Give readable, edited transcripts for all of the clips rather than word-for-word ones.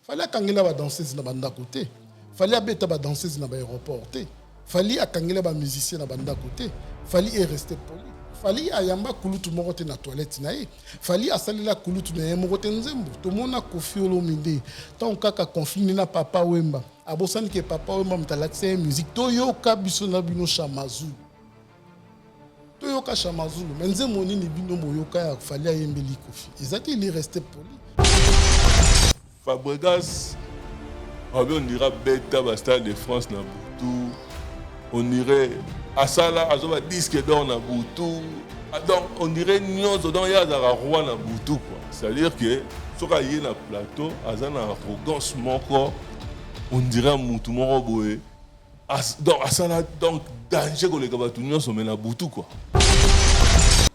Fallait akangela ba danseuse na banda côté. Fallait abeta ba danseuse na ba aéroport. Fallait akangela ba musicien na banda côté. Fallait rester poli. Fallait ayamba kulutu moko te na toilette na ye. Fallait asalela kulutu na ye moko te nzembo. To mona Koffi Olomide. Tant kaka conflit na Papa Wemba. Abosani ke Papa Wemba mtalakse musique. To yoka biso na bino chamazulu. To yoka chamazulu. Menze moni ni bino moyoka ya fallait ayembeli Koffi. Ezaki il est resté poli. Fabregas, on dirait Beta Bastard de France na Boutou. On irait à ça là, à disque d'or na Boutou. Donc on dirait Nyonzo dans Yazara roi na Boutou quoi. C'est-à-dire que sur un na plateau, à une arrogance moko, on dirait Moutou moro boé. Donc à ça là, donc danger que les Gabatunions sont na Boutou quoi.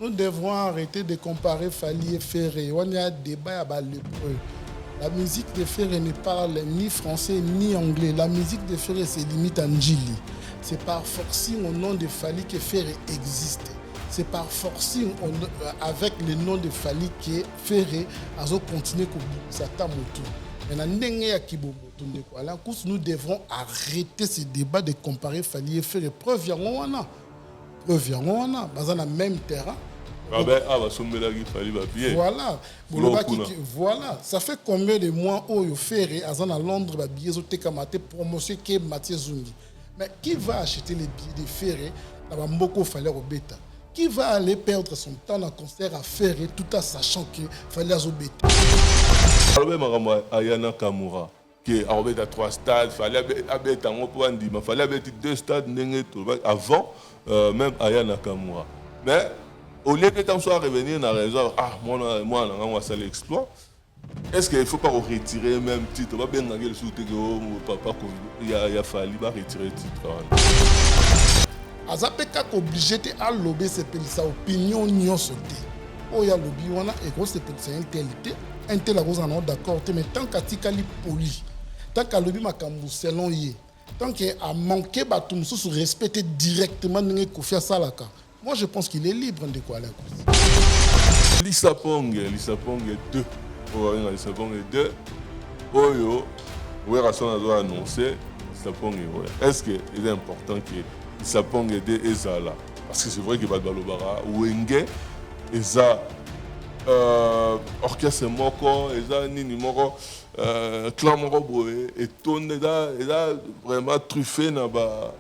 Nous devons arrêter de comparer Fally et Ferré. On y a un débat à lépreux. La musique de Ferré ne parle ni français ni anglais. La musique de Ferré se limite à Njili. C'est par forcing au nom de Fally que Ferré existe. C'est par forcing avec le nom de Fally que Ferré a continué à s'attamoto. Nous devrons arrêter ce débat de comparer Fally et Ferré. Preuve, dans le même terrain. Voilà, ça fait combien de mois où Ferré à Londres va billet au promotion qui est Mathieu Zungi. Mais qui va acheter les billets de Ferré dans Mboko Fallait au bêta? Qui va aller perdre son temps dans concert à Ferré tout en sachant que Fallait au bêta? Ayana Kamura qui a 3 stades, fallait habiter en fallait habiter 2 stades avant même Ayana Kamura. Mais au lieu que tu sois revenu dans la raison, moi, on va faire l'exploit. Est-ce qu'il ne faut pas retirer même le titre? On va bien regarder le soutien que papa il a fallu retirer le titre. Azapeka obligé de allober sa opinion non sauté. Oh ya lobby wana et gros c'est un tel en d'accord mais tant qu'atikali poli, tant qu'à lobby makambu selon yé, tant qu'à manquer batum sous respecter directement n'engé Koffi Salaka. Moi, je pense qu'il est libre de quoi là. Lissapong 2. Lissapong 2. Oyo, Werason a annoncé Lissapong. Est-ce qu'il est important que Lissapong 2 est là? Parce que c'est vrai qu'il va de Balobara. Wenge, Eza orchestre moko, Eza Nini moko, clan moko boé, et ton Eza vraiment truffé na ba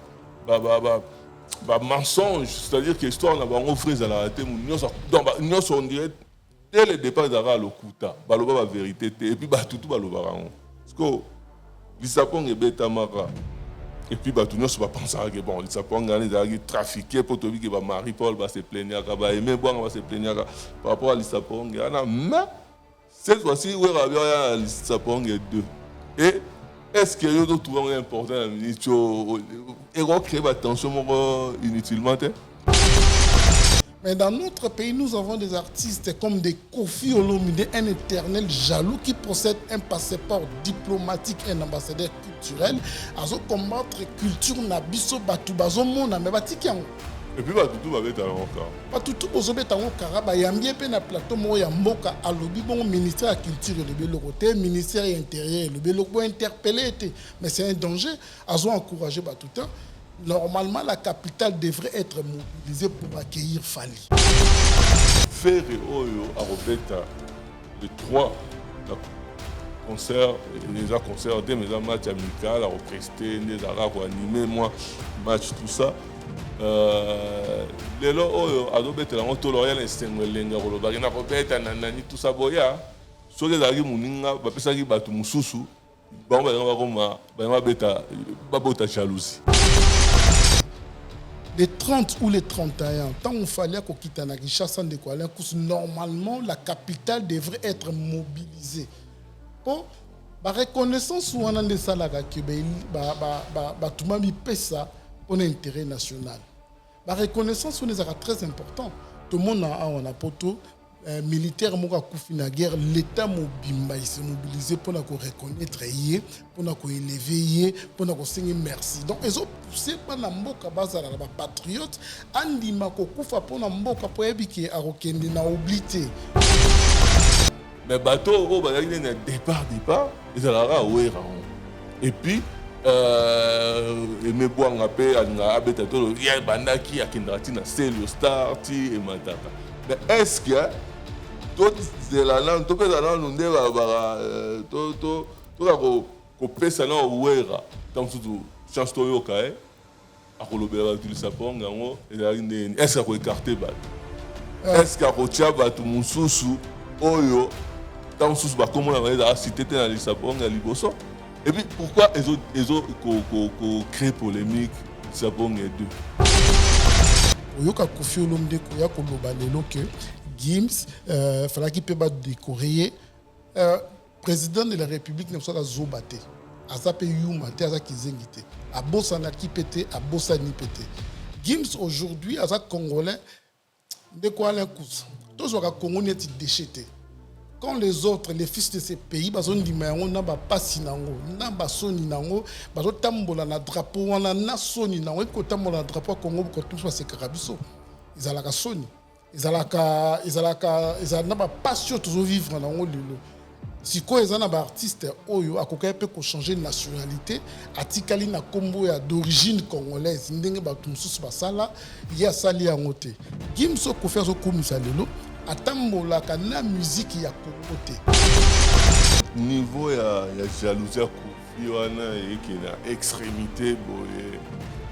mensonge, c'est-à-dire que l'histoire n'a pas offert à la réalité. Nous on dirait dès le départ d'Ara Lokuta, baloba la vérité et puis tout baloba rango. Parce que l'Isapong est bêta mara et puis tout nous va penser que bon l'Isapong a trafiqué pour te dire que Marie-Paul va se plaindre, va aimer boire va se plaindre par rapport à l'Isapong. Mais cette fois-ci où est l'Isapong 2 et est-ce que vous trouvez important la ministre et vous créez la tension inutilement? Mais dans notre pays, nous avons des artistes comme des Koffi Olomide, un éternel jaloux qui possède un passeport diplomatique et un ambassadeur culturel. À combattre culture nabiso batubazo mona mais batikiango. Et puis tout va être en cas. Tout va être en cas. Bah yambie pe na plateau mo ya mboka alobi bon ministère de la culture et le côté ministère de l'intérieur le beloko interpellé mais c'est un danger. Azo encourager bah tout temps. Normalement la capitale devrait être mobilisée pour accueillir Fally. Ferré oyo a Robeta les 3 concerts, les concerts des matchs amicaux, à orchestrer, des arabes animés, moi match tout ça. Lelo oyo azobetela ngo toloya na sengelenga koloba na kobeta nani tout ça boya soki ezalaki moninga bapesaki bato mosusu bango bazanga bakoma babota jalousie. Les 30 ou les 31, tant on fallait qu'on quitte à Kinshasa, normalement la capitale devrait être mobilisée. Pour la reconnaissance ou on a des salaires qui tout le monde paie ça pour l'intérêt national. La reconnaissance est très importante. Tout le monde a poto militaire moka kufi na guerre, l'État mobimba il s'est mobilisé pour nous reconnaître pour nous élever pour nous signer merci. Donc ils ont poussé par la mboka bazala ba patriote andima ko kufa pour na mboka pour ebiki a rokende na oblité. Mais bateau, oh, bah, il y a un départ, ils ont la et puis, me boire un peu, à Betato, il y a Bandaki, à Kendratina, Celio Star, et Mataka. Mais est-ce que toutes les langues, toutes les langues, ko pesa na uwera tant surtout chance to yoka akolobela tu saponga ngo ezali nini est-ce ko écarter ba est-ce ko tia ba tu mususu oyo tant susu ba komona ba cité te na lisaponga liboso et puis pourquoi ezo ko créer polémique saponga deux oyoka Koffi Olomide ko ya koloba lelo ke Gims falaki pe ba décorer président de la République ne soit zobate azape yuma te azaki zengite abosa na ki pété abosa ni pété Gims aujourd'hui azak congolais de quoi la cause tous wa Congo neti déchété quand les autres les fils de ces pays bazon ndima yango na ba pasi nango na ba soni nango bazo tambola na drapeau wana na soni nango ko tambola na drapeau Congo ko tout soit karabiso izalaka soni izalaka na ba passion toujours vivre nango lelo. Si quoi les artistes oyo akoka pe ko changer nationalité atikali na kombo ya d'origine congolaise ndenge batu mususu basala ya sali ya ngote Gims ko faire so komisa lelo atambola kana musique ya Congo te niveau ya jalousie ya Koffi wana ekena extrémité boye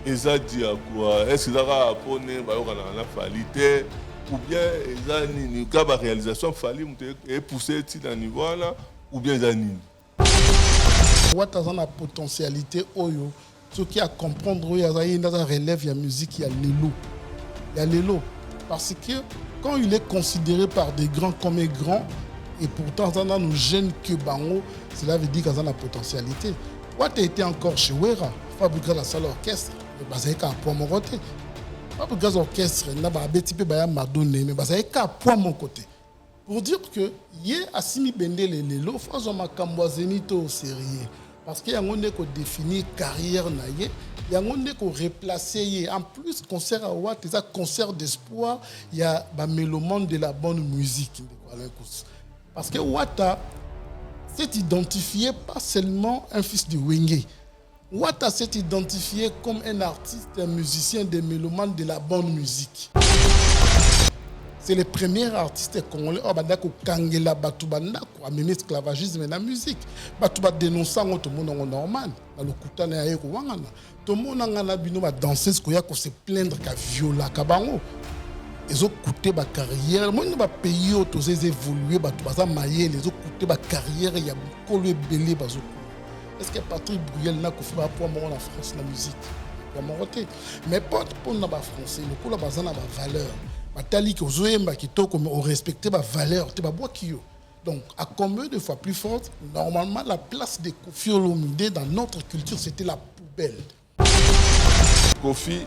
eza dia quoi est-ce que ça pone ba yoka na falité ou bien eza nini ka ba réalisation fali muté et pousser ti na niveau là ou bien eza nini wata zana potentialité oyo ce qui a comprendre oyo azayi ndaza relève ya musique ya lelo parce que quand il est considéré par des grands comme un grand et pourtant ça nous gêne que bango cela veut dire qu'il a la potentialité wata était encore chez Wera fabriquer la salle orchestre basé ka point mon côté pas gaz orchestre na ba beti pe ba ya madone mais basé ka point mon côté pour dire que yé asimi bendele lelo fazo makambo zenito au sérieux parce que yango ne ko définir carrière na yé yango ne ko replacer yé en plus concert à Watt ça concert d'espoir il y a ba mélomane de la bonne musique parce que Wata s'est identifié pas seulement un fils de Wenge. Wata s'est identifié comme un artiste, un musicien, des mélomanes de la bonne musique. C'est le premier artiste congolais qui a amené l'esclavagisme dans la musique. Il a dénoncé tout le monde normal. Tout le monde a dansé, il a se plaindre qu'il a violé. Ils ont coûté ma carrière. Moi, je pays où ils ont évolué, ils ont coûté ma carrière. Il y a beaucoup de belé. Est-ce que Patrick Bruyel n'a pas fait pour moi en France la musique? Mais pas pour nous français, le coup là bazana ba valeur. Batali que zoemba qui to comme respecter ma valeur, te ba bois qui yo. Donc à combien de fois plus forte, normalement la place de Koffi Olomide dans notre culture c'était la poubelle. Koffi,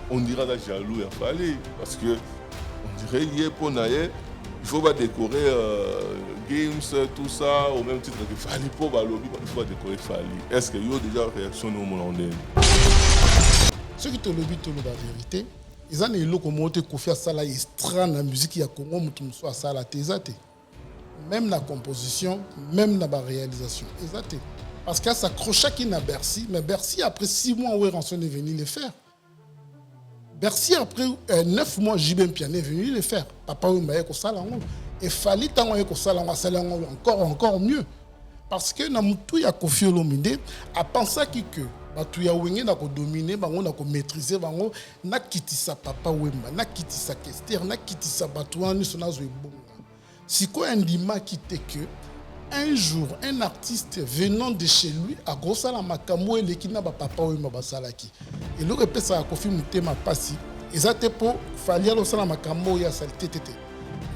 on dira la jaloux il fallait parce que on dirait hier pour naïe. Il faut pas décorer Gims, tout ça, au même titre que Fali pour Balobi, il faut pas décorer Fali. Est-ce qu'il y a déjà une réaction au monde? Ceux qui te lobby, la vérité, ils ont des lots comme Koffi a ça là, ils strannent la musique, il y a Congo, mutum soit ça là, même la composition, même la réalisation, exact. Parce qu'à s'accrocher qui n'a Bercy, mais Bercy après 6 mois où Ranson est venu les faire. Bercy après 9 mois JB Piané est venu le faire. Papa Wemba ko sala ngo et Fali tango ko sala ngo encore mieux parce que na mutu ya Koffi Olomide a pensé que batu ya wenge na ko dominer bango na ko maîtriser bango na kitisa Papa Wemba na kitisa Kester na kitisa batu wana sona zo ebonga siko ndima kite que un jour un artiste venant de chez lui a grosala makambo eleki na ba Papa Wemba basalaki et le repesa ya Koffi mutema pasi ezate po Fali alo sala makambo ya salité tete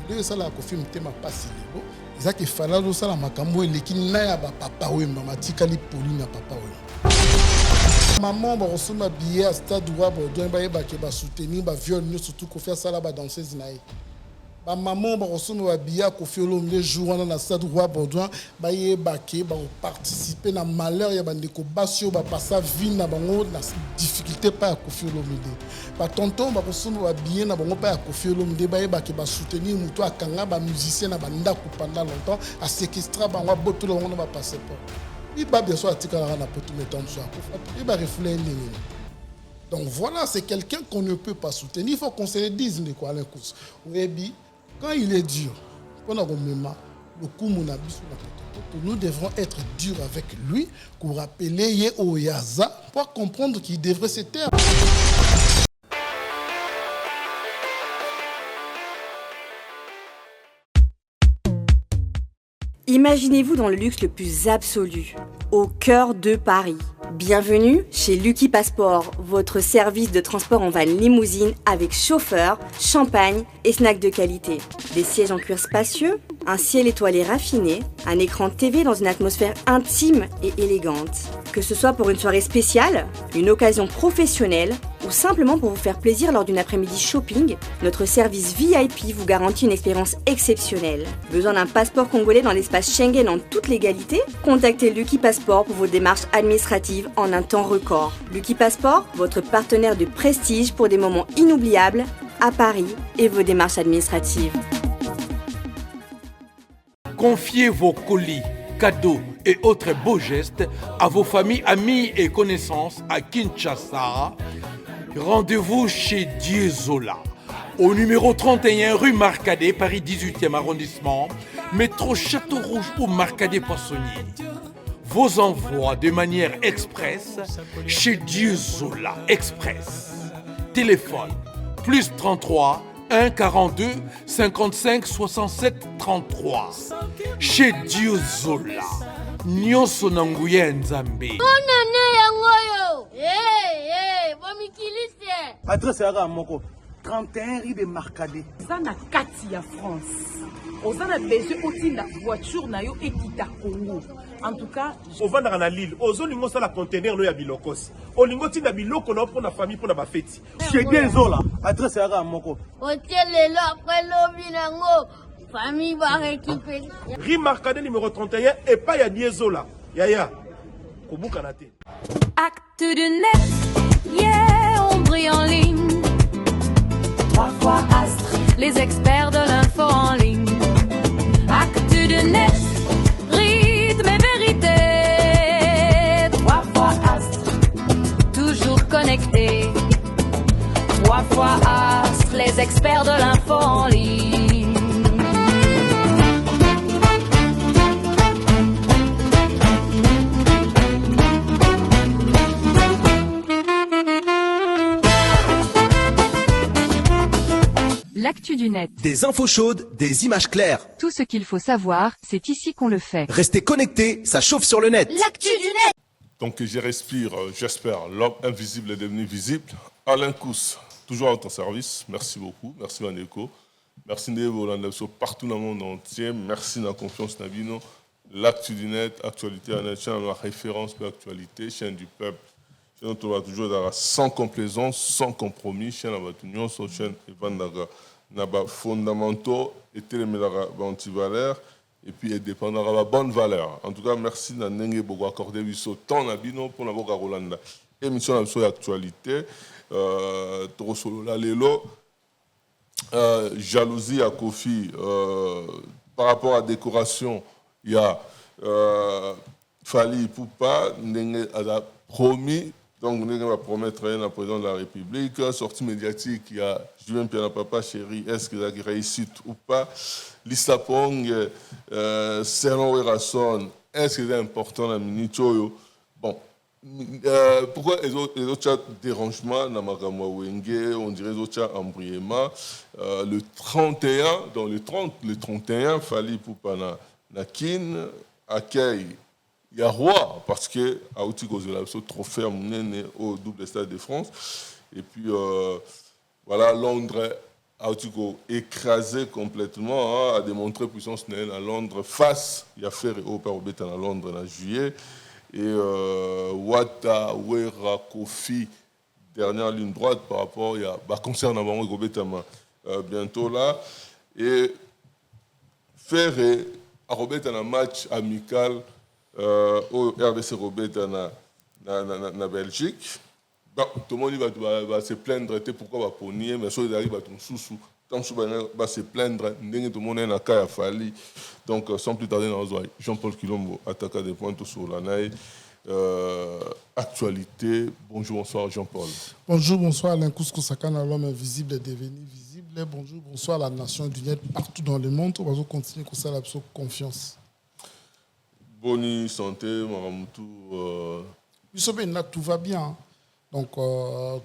le sala Koffi mutema pasi lelo ezake Fali alo sala makambo eleki na ya ba Papa Wemba matikali poli na Papa Wemba maman ba resoma billet à stade wa ba doin ba yeba ke ba soutenir ba viol surtout Koffi sala ba danseuse na ye ba maman ba ressources ba biya ko fiolo les jours dans la stade roi Baudouin ba yebake ba participer na malheur ya bandeko basio ba passa vie na bango na difficulté pas ya ko fiolo mide ba tonton ba ressources ba biya na bango pas ya ko fiolo mide ba yebake ba soutenir muto akanga ba musicien na banda ko pendant longtemps a séquestrer bango boto longo na ba passeport il va bien sûr atika na poto metom so il va refléter les. Donc voilà, c'est quelqu'un qu'on ne peut pas soutenir. Il faut qu'on se le dise, quand il est dur, nous devrons être durs avec lui pour rappeler Yehoyaza pour comprendre qu'il devrait se taire. Imaginez-vous dans le luxe le plus absolu, au cœur de Paris. Bienvenue chez Lucky Passport, votre service de transport en van limousine avec chauffeur, champagne et snacks de qualité. Des sièges en cuir spacieux, un ciel étoilé raffiné, un écran TV dans une atmosphère intime et élégante. Que ce soit pour une soirée spéciale, une occasion professionnelle ou simplement pour vous faire plaisir lors d'une après-midi shopping, notre service VIP vous garantit une expérience exceptionnelle. Besoin d'un passeport congolais dans l'espace Schengen en toute légalité? Contactez Lucky Passport pour vos démarches administratives en un temps record. Lucky Passport, votre partenaire de prestige pour des moments inoubliables à Paris et vos démarches administratives. Confiez vos colis, cadeaux et autres beaux gestes à vos familles, amis et connaissances à Kinshasa. Rendez-vous chez Diezola, au numéro 31 rue Marcadet, Paris 18e arrondissement, métro Château Rouge ou Marcadet Poissonnier. Vos envois de manière express chez Diezola Express. Téléphone plus 33 1 42 55 67 33. Chez Diezola. Nyonso nanguya nzambe. Adresse à Moko, 31 rue de Marcadet. Ça na kati ya France. On a besoin aussi de la voiture na yo ekita Congo. En tout cas, on va dans la Lille. Ozo lingo ça la conteneur no ya bilokos. O lingo ti na biloko na pour na famille pour na ba fête. Chez Diezola. Adresse à Moko. Hôtel là après lobby nango. Famille va récupérer. Rue Marcadet numéro 31 et pas ya Diezola. Yaya. Kobuka na te. Acte de net. Yeah, on brille en ligne. 3 fois Astre, les experts de l'info en ligne. Acte de net, rythme et vérité. 3 fois Astre, toujours connecté. 3 fois Astre, les experts de l'info en ligne. L'actu du net. Des infos chaudes, des images claires. Tout ce qu'il faut savoir, c'est ici qu'on le fait. Restez connectés, ça chauffe sur le net. L'actu du net. Donc je respire, j'espère, l'homme invisible est devenu visible. Alain Kous, toujours à ton service. Merci beaucoup. Merci Maneko. Merci Névo partout dans le monde entier. Merci de la confiance Nabino. L'actu du net, actualité à la chaîne, la référence pour l'actualité, chaîne du peuple. Chaîne où on va toujours dans sans complaisance, sans compromis. Chaîne à Batunion, chaîne Evan Daga. Naba fondamentaux et télémélara anti-valeur et puis et dépendra la bonne valeur. En tout cas, merci d'annoncer beaucoup accordé biso temps nabino pour la boka Rolanda. Émission sur l'actualité. Torosolo la lelo. Jalousie à Kofi par rapport à la décoration, il y a Fali Poupa, a promis. Donc, on va promettre rien à président de la République. Sortie médiatique, il y a Julien Pierre Papa Chéri, est-ce qu'il a réussi ou pas? Lissapong, Sernon Werasson, est-ce qu'il est important la minute? Bon, pourquoi les autres dérangements dans Makamwa Wenge, on dirait les autres embrayements. Le 31, dans le 31, Fali Poupa Nakin, accueille. Il y a roi, parce que Aoutiko Zolabso trophée à mon au double stade de France. Et puis, voilà, Londres, Aoutiko écrasé complètement, a démontré puissance à Londres face, il y a fait au Père Obeta à Londres en juillet. Et Wata, Wera, Kofi, dernière ligne droite par rapport, il y a concernant Obeta bientôt là. et faire un match amical au RDC Robert na Belgique. Bon, tout le monde va se plaindre pourquoi va ponier, mais ça arrive à ton sous-sous. Tant que va se plaindre, tout le monde est dans cas Fali. Donc sans plus tarder, Jean-Paul Kilombo, attaquant des points sur la naï. Actualité. Bonjour, bonsoir Jean-Paul. Bonjour, bonsoir Alain Kouskou-Sakana, l'homme invisible est devenu visible. Bonjour, bonsoir la nation du net partout dans le monde. On va continuer comme ça, la confiance. Bonne santé, Maramoutou. Tout va bien. Donc,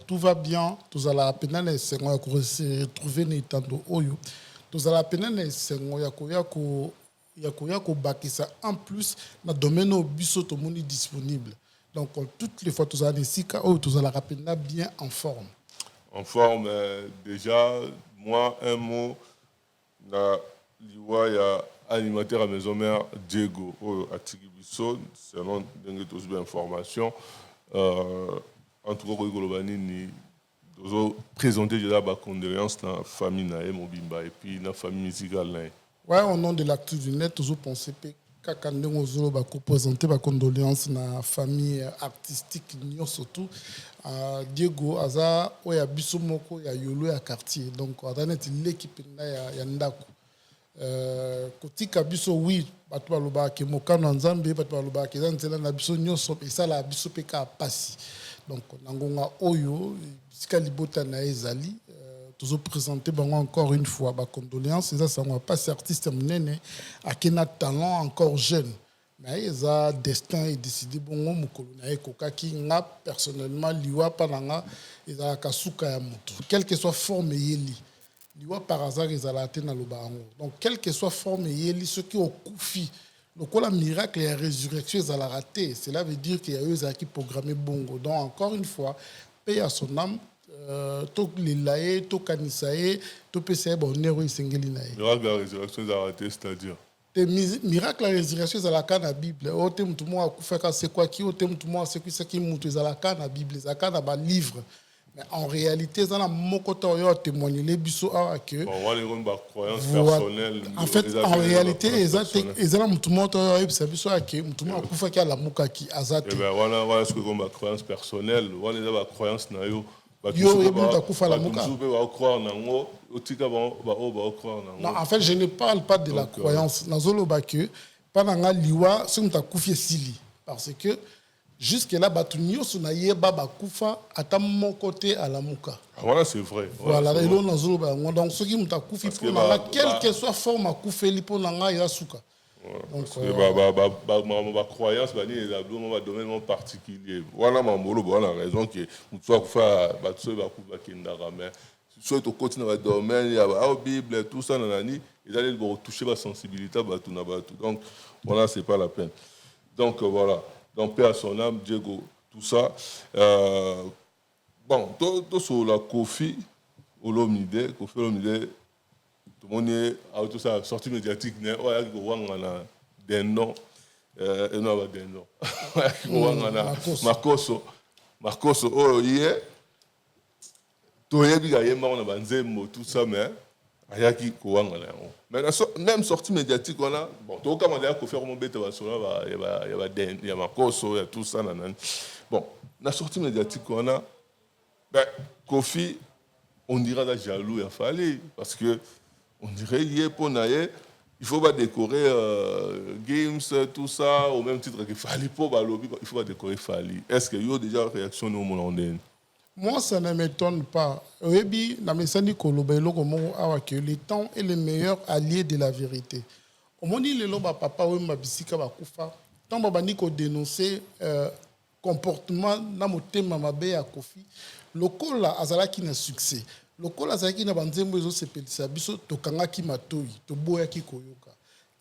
tout va bien. Tout à la peine, c'est on a retrouvé Nintendo Oyo. Tout à la peine, c'est on a bakisa en plus dans le domaine où biso tout le monde est disponible. Donc, toutes les fois, tout à la rapidement bien en forme. En forme, déjà, moi, un mot, il y a animateur à maison mère Diego à Tigibisson, selon des informations. En tout cas, nous présenter déjà ma condoléance dans la famille Nae Mobimba et puis dans la famille musicale. Ouais, au nom de l'actu du net, nous pensons que nous avons présenté ma condoléance dans la famille artistique, surtout Diego, Aza, Oya Bissomoko, ya Yolo, ya quartier. Donc, on a l'équipe ya Ndako. Kotika biso oui bato baloba ke mokano nzambe bato baloba ke zanzela na biso nyoso pesa la biso peka pasi donc nangonga oyo sika libota na ezali toujours présenter bango encore une fois ba condoléances ça va pas artiste munene akena talent encore jeune mais eza destin et décidé bongo mukolo na ekokaki nga personnellement liwa pananga eza kasuka ya mutu quelle que soit forme yeli. Par hasard, ils allaient atteindre le baron. Donc, quelle que soit forme, il y a ceux qui ont koufi. Donc, le miracle et la résurrection, ils allaient rater. Cela veut dire qu'il y a eu qui programmé bongo. Donc, encore une fois, paye à son âme, tout les laïcs, tout canisaï, tout PCA, bon, Nero, il s'engage. Miracle et la résurrection, ils allaient rater, c'est-à-dire miracle et la résurrection, ils allaient dans la Bible. Au thème, tout le monde a fait c'est quoi qui, au thème, tout le monde a fait c'est qui, ils allaient dans la Bible, ils allaient dans le livre. Mais en réalité, ça n'a pas témoigné les bisous à que. En fait, en réalité, ils ont tout le monde a bisous à que tout le monde a fait la mouka qui azate. Eh ben voilà ce que comme croyance personnelle, voilà les croyances na yo. Non, en fait, je ne parle pas de la croyance. Nazolo Bakke, pendant liwa, c'est un koufi sili parce que jusque-là, Batunio Sunaye Baba Koufa à mon côté à la Mouka. Voilà, c'est vrai. Voilà, et là, donc ceux qui m'ont koufi, quelle que soit forme à koufer, lipo nanga yasuka. Donc, ma croyance, c'est un domaine particulier. Voilà, la raison que nous sommes faire mais soit au côté de la domaine, il y a la Bible, tout ça, ils allaient toucher la sensibilité. Donc, voilà, c'est pas la peine. Donc, voilà. Donc, paix à son âme, Diego, tout ça. Bon, tout sur la Kofi Olomide, tout le monde est à tout ça, sortie médiatique, il y a des noms, et non, des noms. Marcos, oh, hier, tout ça, mais même sortie médiatique, on a. Bon, tout le monde a fait mon bête, il y a Marcoso, il y a tout ça. Bon, la sortie médiatique, on a. Ben, Kofi, on dirait la jaloux, il a fallu. Parce que, on dirait, il faut pas décorer Games, tout ça, au même titre qu'il fallait pas lobby, il faut pas décorer Fali. Est-ce qu'il y a déjà une réaction au monde? Moi, ça ne m'étonne pas. Le temps est le meilleur allié de la vérité. Au moment où papa ou mabisika bakufa, tant babani ko dénoncer comportement na motema mabe ya Kofi, lokola azalaki na succès. Lokola azalaki na banzembo ezo sepelisa biso tokangaki matoi, toboyaki koyoka.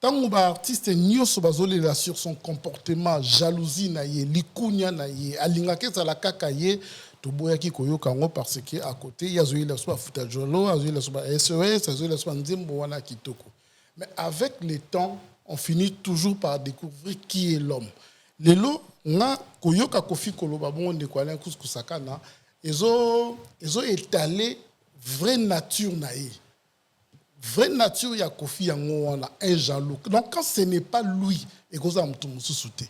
Tant ba artiste nyoso bazolela sur son comportement, jalousie na ye, likunya na ye, alingake za la kaka ye. Toboyaki koyoka ngo parce que à côté il y a zoïla soit futajolo, azoïla soit SOS, azoïla soit nzembo wana kitoko. Mais avec le temps, on finit toujours par découvrir qui est l'homme. Lelo nga koyoka Kofi Koloba bon de quoi Alain Kouskou-Sakana, ils ont étalé vraie nature na ye. vraie nature ya Kofi yango wana un jaloux. Donc quand ce n'est pas lui et goza mutu mususuté.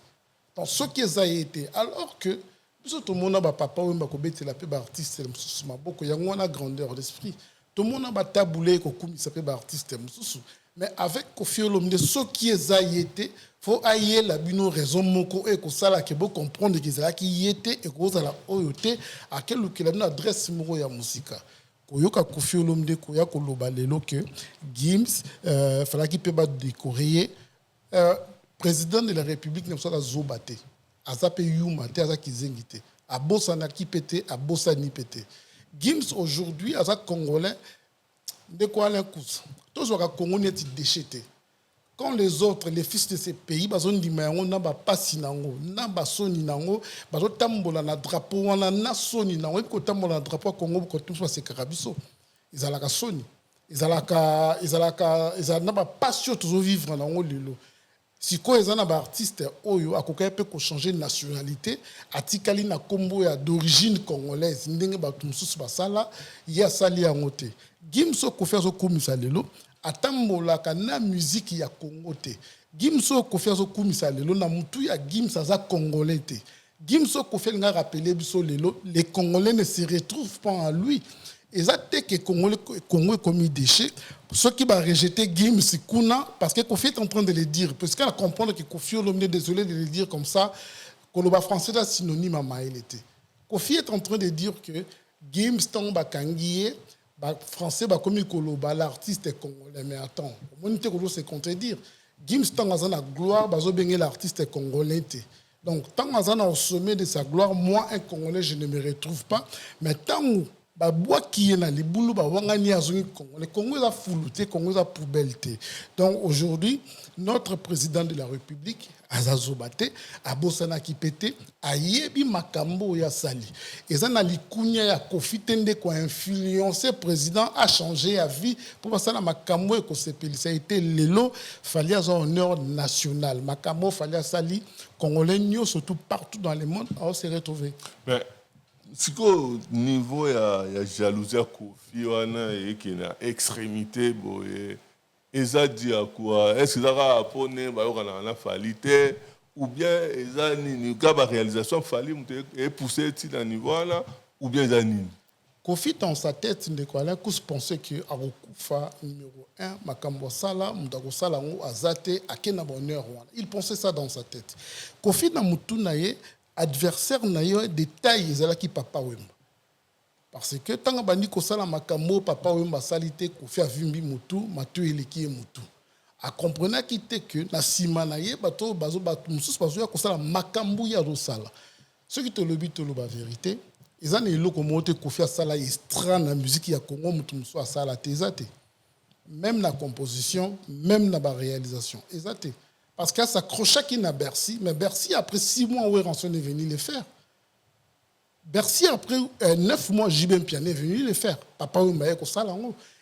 Donc ce qui a été alors que tout le monde a papa ou mbakobete la pe artiste mususu maboko yango wana grandeur d'esprit. Tout le monde a taboulé ko kumi sa pe artiste mususu. Mais avec Kofi Olomide ce qui a été faut ailler la bino raison moko et ko sala ke bo comprendre que ça qui était et goza la oyote à quel que la adresse moko ya musika. Koyoka Kofi Olomide koya koloba lelo que Gims fallait qu'il peut décorer président de la République ne soit zobate azape yuma te azaki zengite abosa na ki pété abosa ni pété Gims aujourd'hui azak congolais de quoi Alain Kous tous au Congo n'est déchété quand les autres les fils de ces pays bazon di mayango na ba pasi nango na ba soni nango bazo tambola na drapeau wana na soni nango ko tambola na drapeau Congo ko tout se karabiso izalaka soni izalaka na ba passion toujours vivre nango lelo siko ezana ba artiste oyo akoka pe ko changer nationalité atikali na kombo ya d'origine congolaise ndenge ba tumsusu basala ya sali yango te Gimso ko faire zo komisa lelo atambolaka na musique ya Congo te Gimso ko faire zo komisa lelo na mutu ya Gims aza congolais te Gimso ko faire nga rappeler biso lelo les Congolais ne se retrouvent pas en lui et ça te que Congo est comme déchet ceux qui va rejeter Gims kuna parce que Kofi est en train de le dire parce qu'elle comprendre que Kofi Olomide désolé de le dire comme ça Koloba français est synonyme à Maëlete Kofi est en train de dire que Gims tomba kangié français comme Koloba l'artiste est congolais mais attends monité Kolo c'est contredire Gims tant azana gloire bazo benga l'artiste est congolais donc tant azana au sommet de sa gloire moi un congolais je ne me retrouve pas mais tant ba bois qui est dans les boulots ba wangani azongi Congo le Congo est foulouté Congo est poubelle donc aujourd'hui notre président de la République azazobate abosana ki pété ayebi makambo ya sali ezana likunya ya Kofi tende ko influencer président a changé à vie pour passer na makambo e ko sepeli ça a été lelo fallait avoir honneur national makambo fallait sali congolais surtout partout dans le monde on se retrouver mais siko niveau ya jalousie ya Kofi wana et qui na extrémité boye eza dia quoi est-ce que ça pone ba yokana na falite ou bien eza ni ka ba réalisation fali muté et pousser ti na niveau là ou bien eza nini Kofi dans sa tête ne quoi là qu'on pensait que akokufa numéro 1 makambo sala mudako sala ngo azate akena bonheur wana il pensait ça dans sa tête Kofi na mutu na ye adversaire na yo détail ezalaki papa wemba parce que tant bandi ko sala makambo papa wemba salité ko fi avimbi mutu matu eleki mutu a comprendre ki te que na sima na ye bato bazo bato mususu bazo ya ko sala makambo ya rosala ce qui te le but la vérité ezana eloko mote ko fi sala extra na musique ya Congo mutu musu sala tezate même la composition même la réalisation ezate parce qu'elle s'accrochait qui n'a Bercy, mais Bercy, après 6 mois, où est venu le faire. Bercy, après 9 mois, JB Piane est venu le faire. Papa, il m'a dit que ça,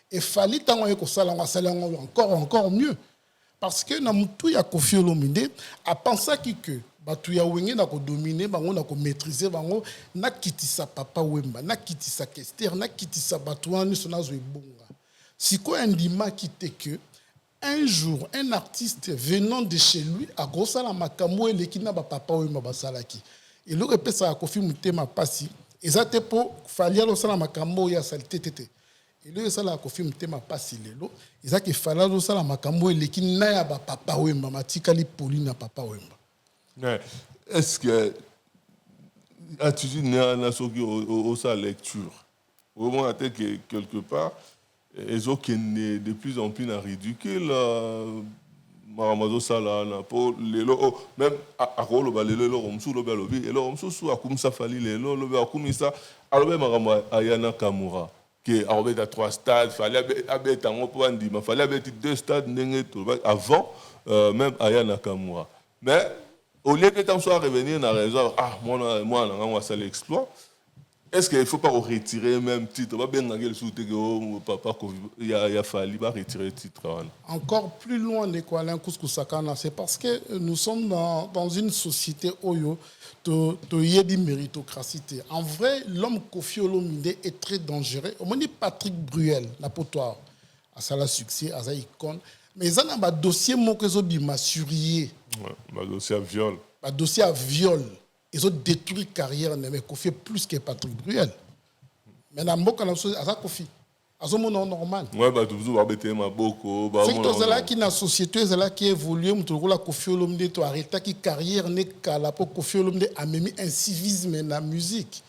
et fallait que ça, encore mieux. Parce que dans tout, il y a Kofi Olomide, à penser que batuya wenge na ko dominer bango na ko maîtriser bango na kitisa papa wemba na kitisa Kester na kitisa batuani sona zo ebonga. Siko ndima kite que un jour, un artiste venant de chez lui a grossé la makambo et l'équina ba papa ou ma basalaki. Et le répète ça a Kofi Mutema passi. Et ça te pour fallait le sala makambo ya salité tété. Et le sala a Kofi Mutema passi lelo. Et ça que fallait le sala makambo et l'équina ya ba papa ou ma matikali Pauline papa ou ma. Est-ce que as-tu na soki au sa lecture? Au moins que quelque part ils ont de plus en plus na ridicule maramazo sala na po lelo même à rolo ba lelo romsu lo ba lobi et lo romsu su akumisa fali lelo lo ba akumisa alobe marama ayana kamura que arobeta 3 stades fallait abeta ngo po ndima fallait abeta 2 stades ndenge to avant même ayana kamura mais au lieu que tant soit revenir na raison moi na ça l'exploit. Est-ce qu'il ne faut pas retirer même titre? Papa, il a fallu retirer le titre. Encore plus loin de quoi c'est parce que nous sommes dans une société où il y a une méritocratie. En vrai, l'homme Kofi Olomide est très dangereux. On dit Patrick Bruel, la potoire. ça a succès, ça icône. Mais ça a un dossier qui m'a surrié. Un dossier à viol. Un dossier à viol. Ils ont détruit la carrière, mais Kofi plus que Patrick Bruel. Mais dans le monde, ça Kofi. C'est normal. Ouais, bah tout va bêter ma boko. C'est que tu as qui dans la société, qui évolue, tu as la Kofi Olomide, tu as arrêté qui carrière n'est qu'à la Kofi Olomide a mis un civisme dans la musique.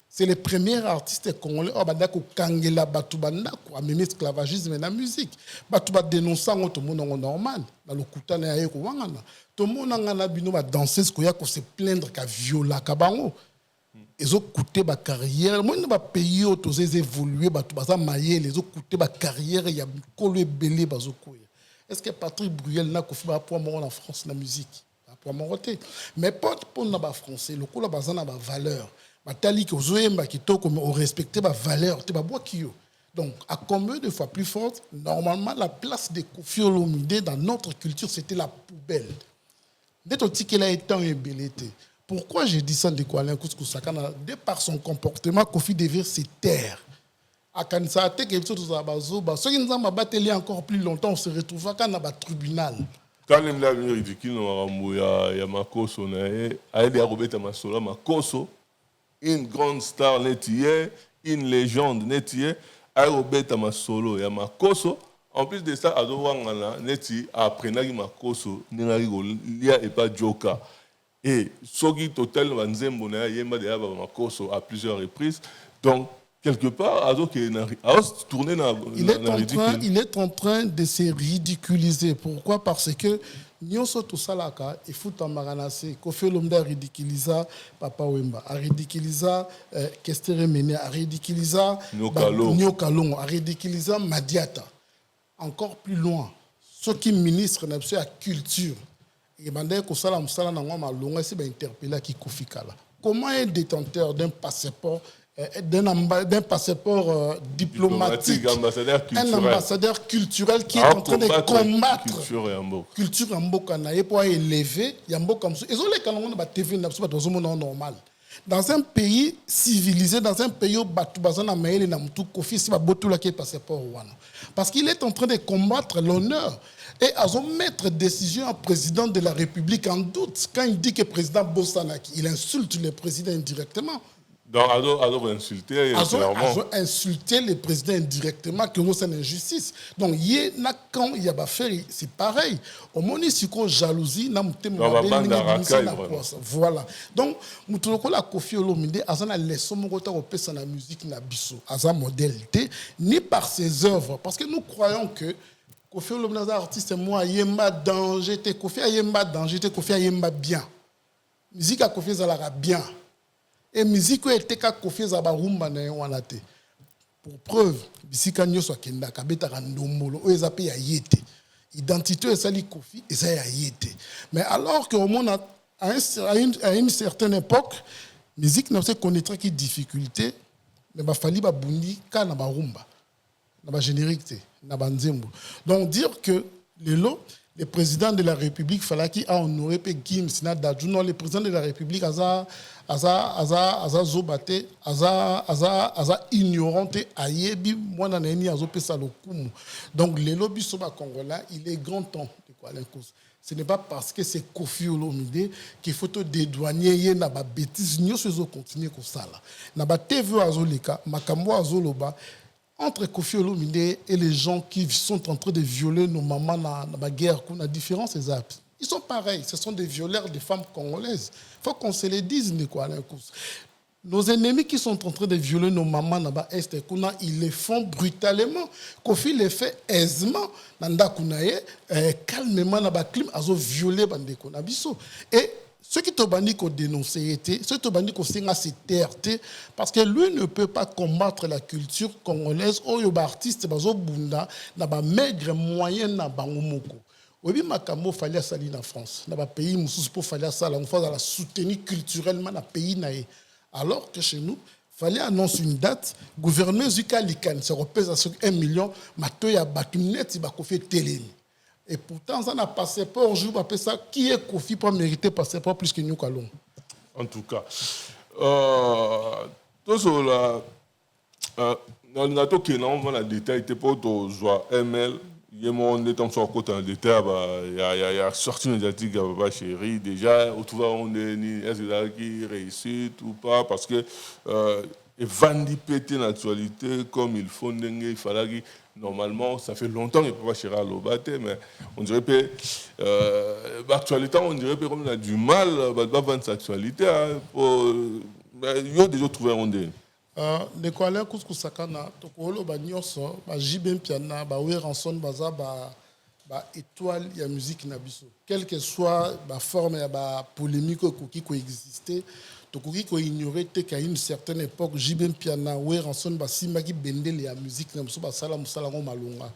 C'est le premier artiste congolais qui a kangela batubanda ko a mis esclavagisme dans la musique. Batuba dénonçant tout le monde normal. Dans le kuta na ye ko wangana. Tout le monde a bino ba danseuse ko ya ko se plaindre ka viola ka bango. Ils ont coûté ma carrière. Moi, dans pays où ils ont évolué, ils ont coûté ma carrière. Il y a collé belé. Est-ce que Patrick Bruel n'a pas fait pour moi en France la musique? Pour moi, mais pas pour nous français. Le coup là, bazan a valeur. Matali que vous avez qui on respecte ma valeur. Tu vas boire qui yo. Donc, à combien de fois plus forte? Normalement, la place de Koffi Olomide dans notre culture, c'était la poubelle. Dès qu'il a été en ébélité. Pourquoi j'ai dit ça de Kwalin Kouskou-Sakana? De par son comportement, Kofi devait se taire. À Kansa, quelque chose à Bazoba. Ceux qui nous ont battu encore plus longtemps, on se retrouvera quand on a un tribunal. Quand on a vu ridicule, il y a Makoso, il y a Roberta Massola, Makoso, une grande star netier, une légende netier, il y a Roberta Massolo, il y a Makoso. En plus de ça, Ado Wangala, Neti, après Makoso, Lia et pas Joka. Et Sogi Total Wanzembo Yemba de Makoso à plusieurs reprises. Donc, quelque part, Ado qui est tourné dans ridicule. Il est en train de se ridiculiser. Pourquoi? Parce que Nyonso Tosalaka, il faut t'amaranase. Koffi Olomide a ridiculisé Papa Wemba, a ridiculisé Kestere Mene, a ridiculisé Nyokalongo, a ridiculisé Madiata. Encore plus loin, ceux qui ministrent de la culture. Comment un détenteur d'un passeport diplomatique, un ambassadeur culturel qui est en train de combattre culture en Mbokana pour élever Yamboka, normal. Dans un pays civilisé, dans un pays où parce qu'il est en train de combattre l'honneur. Et à mettre décision à président de la République en doute. Quand il dit que le président Bossanaki, il insulte le président indirectement. Donc, Ado insulter. Ado insulter le président indirectement, que c'est une injustice. Donc, quand il y a affaire, c'est pareil. Au moins, si on jalousie, voilà. Donc, nous la Koffi Olomide, Azana laisse mon côté au pays la musique na biso, Azana modalité, ni par ses œuvres, parce que nous croyons que Koffi Olomide artiste moi yemba danger, te Koffi yemba danger, te Koffi yemba bien. Musique à Koffi zalara bien. Et musique où était ka Koffi zaba rumba na wana te. Pour preuve, bisika nyoso kenda kabeta randombolo o ezape ya yete. Identité sali Koffi et ça ya yete. Mais alors que au monde à une certaine époque, musique n'a pas connaître qui difficulté, mais ba fali ba bundi ka na ba rumba. Na ba générique na ba nzembo. Donc dire que le président de la République fallait qu'il a honoré pe Gims na Dajuno, le président de la République aza zobate aza ignorante ayebi mwana na ni azo pesa lokumu. Donc le lobby soba congolais, il est grand temps de quoi l'incause. Ce n'est pas parce que c'est Koffi Olomide qu'il faut te dédouaner y na ba bêtise nyo se continuer comme ça là. Na ba TV azoleka makambo azoloba entre Koffi Olomide et les gens qui sont en train de violer nos mamans dans la guerre, qu'on a différence, ils sont pareils. Ce sont des violeurs de femmes congolaises. Il faut qu'on se les dise. Nos ennemis qui sont en train de violer nos mamans dans l'Est, ils les font brutalement. Koffi les fait aisément. Calmement, dans le climat, ils ont violé les gens. Et ceux qui ont dénoncé, ceux qui ont c'est terté, parce que lui ne peut pas combattre la culture congolaise. Oyo artiste bazo bunda na ba maigre moyen na bangomoko. Obi makambo fallait sali na France. Na ba pays mususu pour fallait ça on fait la soutenir culturellement na pays naé. Alors que chez nous fallait annoncer une date, gouverneur Zukalikan se repèse à 1 million, matoya batunet ba ko fait télé. Et pourtant, ça n'a pas passeport. Je vous appelle ça. Qui est Koffi pour mériter passeport plus que nous Kalon? En tout cas, tout cela, Non, on a tout qui est dans le détail, t'es pas au joie ML. Il y a mon étant sur côté en détail, il y a sortie médiatique, bah chérie. Déjà, au tout va on est ni est-ce qui réussit ou pas parce que et Vandi péter l'actualité comme il faut il fallait normalement ça fait longtemps qu'il peut pas chérir à l'obate mais on dirait que l'actualité on dirait que comme on a du mal à vendre cette actualité il y a déjà trouvé un ondé. De quoi aller couscous sakana to kolo ba nyonso ba jibem piana ba weranson baza ba étoile ya musique na biso quelle que soit ba forme ya ba polémique qui existait to ko ignorer te qu'à une certaine époque jibem piana weranson ba simaki bendele ya musique na biso ba sala musala ngo malunga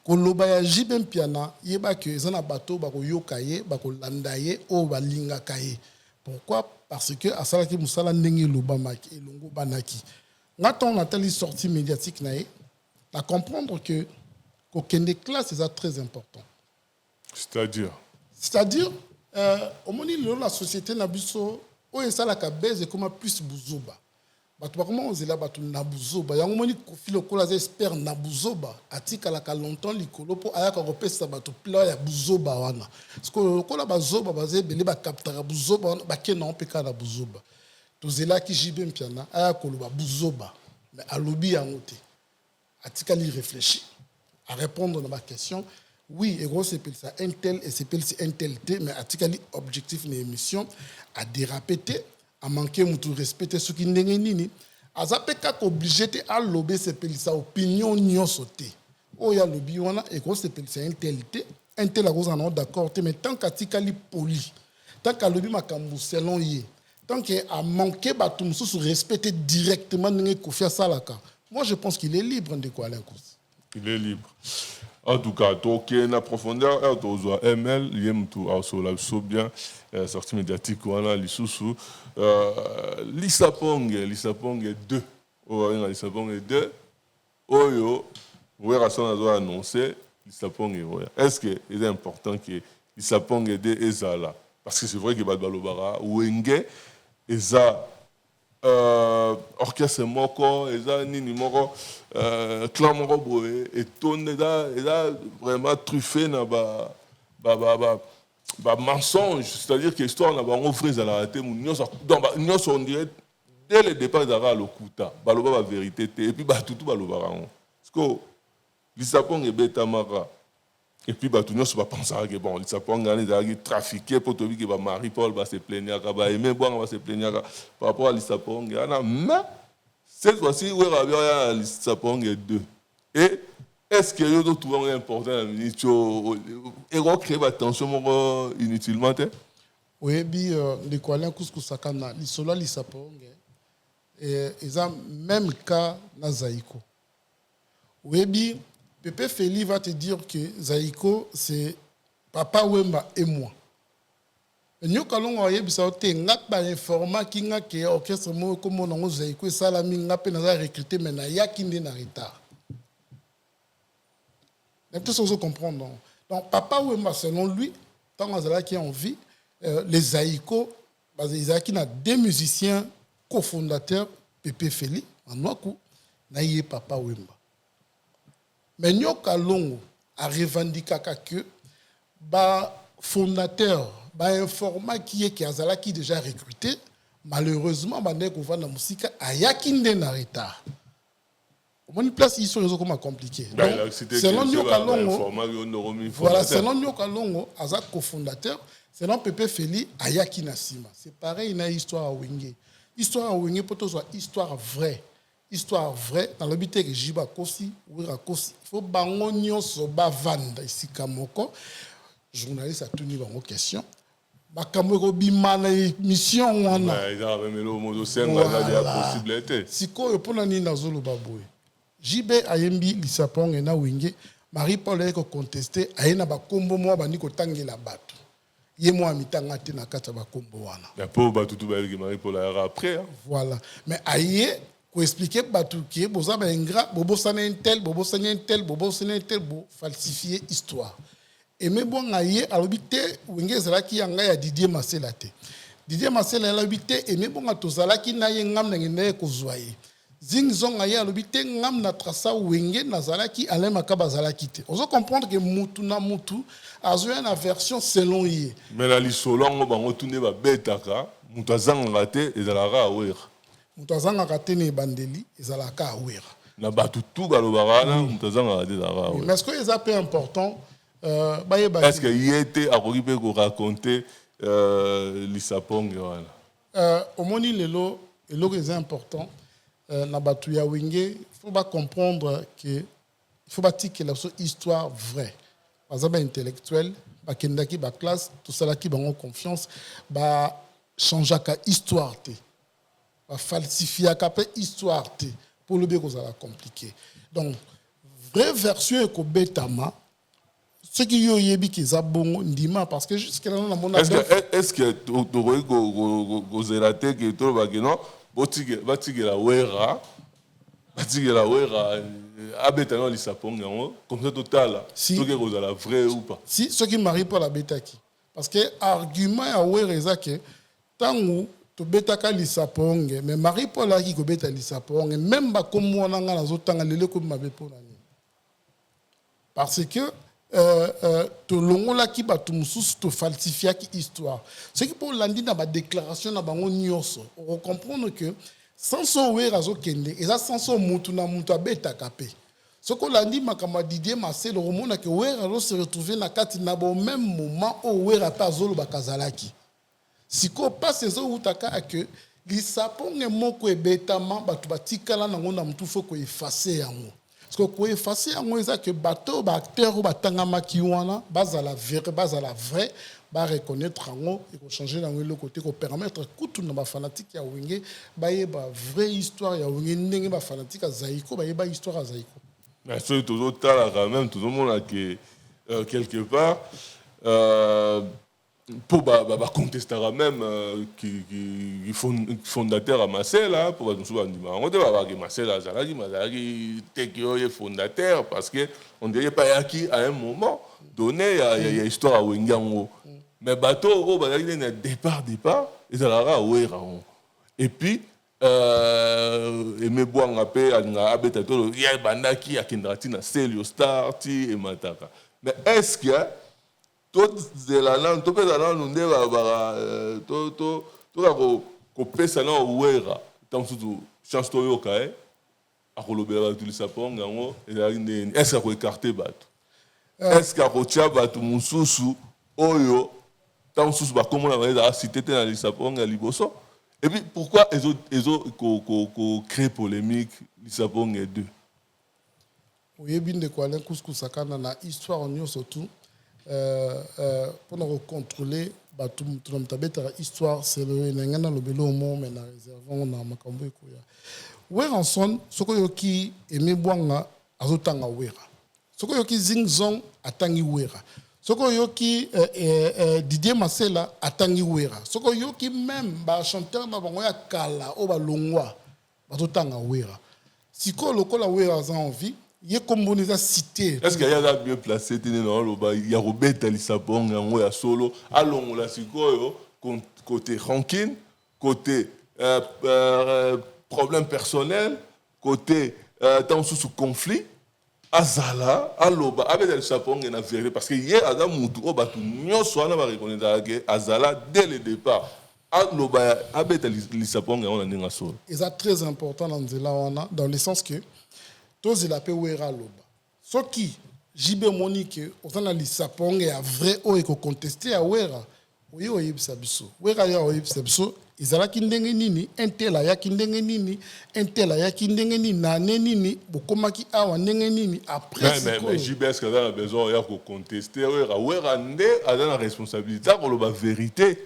koloba ya jibem piana yeba que ezana bato ba ko yoka ye ba ko landa ye o ba linga kaye. Pourquoi? Parce que à sala ki musala ndenge lobamaki elongo banaki. Quand on a telle sortie médiatique, à comprendre que qu'aucune des classes est très important. C'est-à-dire, au moment où la société n'a plus où est ça la cabeze et comment plus bouzoba. Comment on dit là na buzoba. Ya moment où filo kola expert na buzoba. Atika la ka longtemps likolo po aya ka repesa bato pla ya buzoba wana. Parce que kola bazoba bazé belé ba captera buzoba ba kena on peka na buzoba. Tozela ki jibem piana aya koloba buzoba mais alobi yangote atika li réfléchir à répondre à ma question oui et gros c'est ça un tel et c'est un tel mais atika li objectif de l'émission à déraper à manquer mutu respecter ce qui ndenge nini azapeka obligé te à lober c'est sa opinion nyonso te o ya lobi wana et gros c'est un tel à cause en d'accord mais tant qu'atika li poli tant qu'à lobi makambu selon yé. Tant qu'il a manqué de se respecter directement, moi je pense qu'il est libre de quoi. Il est libre. En tout cas, il y a une profondeur, il y a ML, il y a bien sortie médiatique, il y a l'Issapong 2. L'Issapong 2. Oyo, vous avez annoncé l'Issapong. Est-ce que c'est important que l'Issapong 2 est là? Parce que c'est vrai que Balobara, Wenge, eza orchestre moko eza nini moko clan moko boye etonde eza vraiment truffé na ba mensonge, c'est-à-dire que l'histoire na bango frère za la raté nyonso on dirait dès le départ ezaka lokuta baloba ba vérité te et puis batutu balobaka ngo parce que l'Issapong ebetamaka. Et puis, tout le monde va penser que bon, il s'est trafiqué pour te dire que Marie-Paul va se plaindre, Aimé Boang va se plaindre par rapport à l'Issapong. Mais cette fois-ci, il y a l'Issapong 2. Et est-ce qu'il y a d'autres trucs importants dans le ministre? Et on crée la tension inutilement? Oui, de quoi l'un couscous sakana, l'isola l'Issapong. Et ils ont même cas dans Zaïko. Oui, Pépé Feli va te dire que Zaïko, c'est Papa Wemba et moi. Nous allons informer qui n'a que orchestre comme on a Zaïko et Salami n'a pas recruté mais n'a ya qui n'est en retard. Tout ça vous comprendre. Donc Papa Wemba selon lui, tant qu'il a envie, les Zaïko, il y a deux musiciens cofondateurs Pépé Feli en Nouakou, n'a Papa Wemba. Mais Nyoka Longo a revendiqué que ba fondateur, ba informa qui a déjà recruté, malheureusement ba nek va na musique ayakinde na retard. Au moins place ils sont comment compliqué. Selon Nyoka Longo, voilà, selon Nyoka Longo, aza cofondateur, selon Pépé Feli ayaki na sima. C'est pareil une histoire à Wenge. Histoire à Wenge peut être histoire vraie. Histoire vraie, dans le but que Jiba Kosi, Wira Kosi, il faut bango nyonso ba vanda ici kamoko. Journaliste a tenu bango question. Ba kamoko bima na mission wana. Il a même le mot de scène la possibilité. Siko yo pona ni nazolo baboy. Jibe ayembi l'Issapong na Wenge, Marie-Paul a contesté ayena ba kombo mo ba niko tangela bato. Ye mo amitanga te na kata ba kombo wana. La pauvre tout ba Marie-Paul après. Voilà. Mais aye pour expliquer que vous avez un gras, vous avez un tel, vous avez un tel, vous falsifier l'histoire. Et même bon, aïe, à l'habité, vous avez qui a Didier Massela. Didier Massela a l'habité, et même bon, à tous, qui n'a pas de kozwaye. Zingzong aya alobi te ngam na trasa wenge nazalaki Alain Makaba zalaki te. Ozo comprendre que mutu na mutu azoya na version selon ye. Mais la lisolongo bango tune ba betaka mutu azanga te ezalaka awera. Mutu azanga te ne bandeli ezalaka awera. Na batu tout balobaka na mutu azanga te ezalaka awera. Mais est-ce que c'est peu important est-ce que yete akoki pe ko raconter lisaponge wana? Omoni lelo eloko est important. Na batu ya wenge, il faut pas comprendre que il faut pas dire que la histoire vraie. Par exemple, intellectuel, ba kendaki ba classe, tout ça là qui bango confiance, ba changer ka histoire té, ba falsifier ka pe histoire té pour le bien que ça va compliqué. Donc vraie version ko betama ce qui yo yebi ki za bongo ndima parce que jusqu'à là na mona est-ce que go zelaté que to ba que non batigela wera abeta no lisaponga ngo comme ça total ce que vous la vrai ou pas si ce qui m'arrive pour la betaki parce que argument ya wera ezake tangu to betaka lisaponga mais mari pour la ki ko beta lisaponga même ba komona nga nazotanga lele ko mabe pona ni parce que to longola ki batu mususu to falsifia ki histoire ce qui pour landi na ba déclaration na bango nyonso on comprendre que sans son wera zo kende et ça sans son mutu na mutu abeta kapé ce que landi makama Didier Marcel romona que wera zo se retrouver na kati na bo même moment au wera pa zolo bakazalaki siko passe zo utaka que lisaponge moko ebetama batu batikala na ngona mutu faut ko effacer yango. Parce que pour effacer que bateau acteur ou batangama qui wana bazala vrai ba reconnaître ngo et ko changer dans le côté ko permettre kutu na ba fanatique ya wenge ba yeba vraie histoire ya wenge ndenge ba fanatique zaiko ba yeba histoire ya zaiko. Mais c'est toujours tala quand même tout le monde que quelque part pour contester même qui fondateur à Marcel pour nous souvent on doit que Marcel Azalaki tekio est fondateur parce que on dirait pas acquis à un moment donné il y a histoire à Wengango mais bateau au départ ils allaient et puis me boire un peu à abetato il y a bandaki à Kindratina Celio Star ti et Mataka mais est-ce que tout la langue tout la langue nous devons tout pesa na ouera tant surtout chance to yoka a kolobela tout le sapon ngango est-ce qu'on écarter bato est-ce qu'on tia bato mususu oyo tant susu ba comme on a cité dans le sapon nga liboso et puis pourquoi ko créer polémique le sapon est deux oyebi ndeko Alain Couscous akana na histoire onyo surtout pour nous contrôler tout le monde histoire c'est le n'engana le belo mo mais na réservons na makambo ekoya wera son soko yoki eme bwanga azotanga wera soko yoki Zingzong atangi wera soko yoki Didier Marcel atangi wera soko yoki même ba chanteur na bango ya kala o ba longwa bazotanga wera siko lokola wera za envie il est cité. Est-ce qu'il y a bien placé il y a Robert Lisabon il y a solo allons la sikoyo côté ranking côté problème personnel côté temps sous conflit azala aloba avec Lisabon na vérité parce que hier adam mutu obatu nyonso ana ba reconnaître que azala dès le départ aloba avec Lisabon on a ninga solo. Et ça très important dans le sens que tous il appelle wera loba ce qui jibe monique ozana lisaponge ya vrai o eko contester a wera oyo oyebisa biso wera ya oyebisa biso ezalaki ndenge nini intela ya kindenge nini intela ya kindenge nini na nini bokomaki awa ndenge nini après mais jibe est-ce que dans la besoin ya ko contester wera nde azana responsabilité ko loba vérité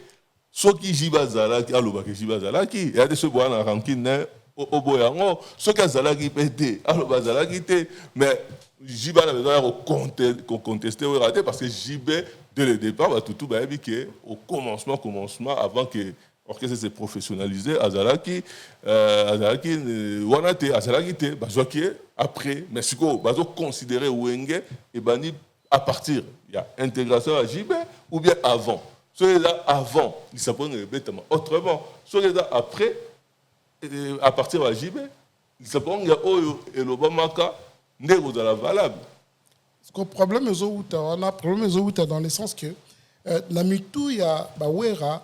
ce qui jibe azalaki aloba ke jibe azalaki ya de ce boana rankine au boyango ce que azalaki pété alors bazalaki té mais Jibe a besoin de contester ou rater parce que Jibe dès le départ va tout bien que au commencement avant que l'orchestre s'est professionnalisé azalaki wanate azalaki té bazwaki après mais ce que bazo considérer wenge et bani à partir il y a intégration à Jibe ou bien avant ceux là avant ils s'apprennent bêtement autrement ceux là après à partir de Jibe lisapon ya oyo elobamaka ndeko za la valable. Le problème est dans le sens que na mitu ya bawera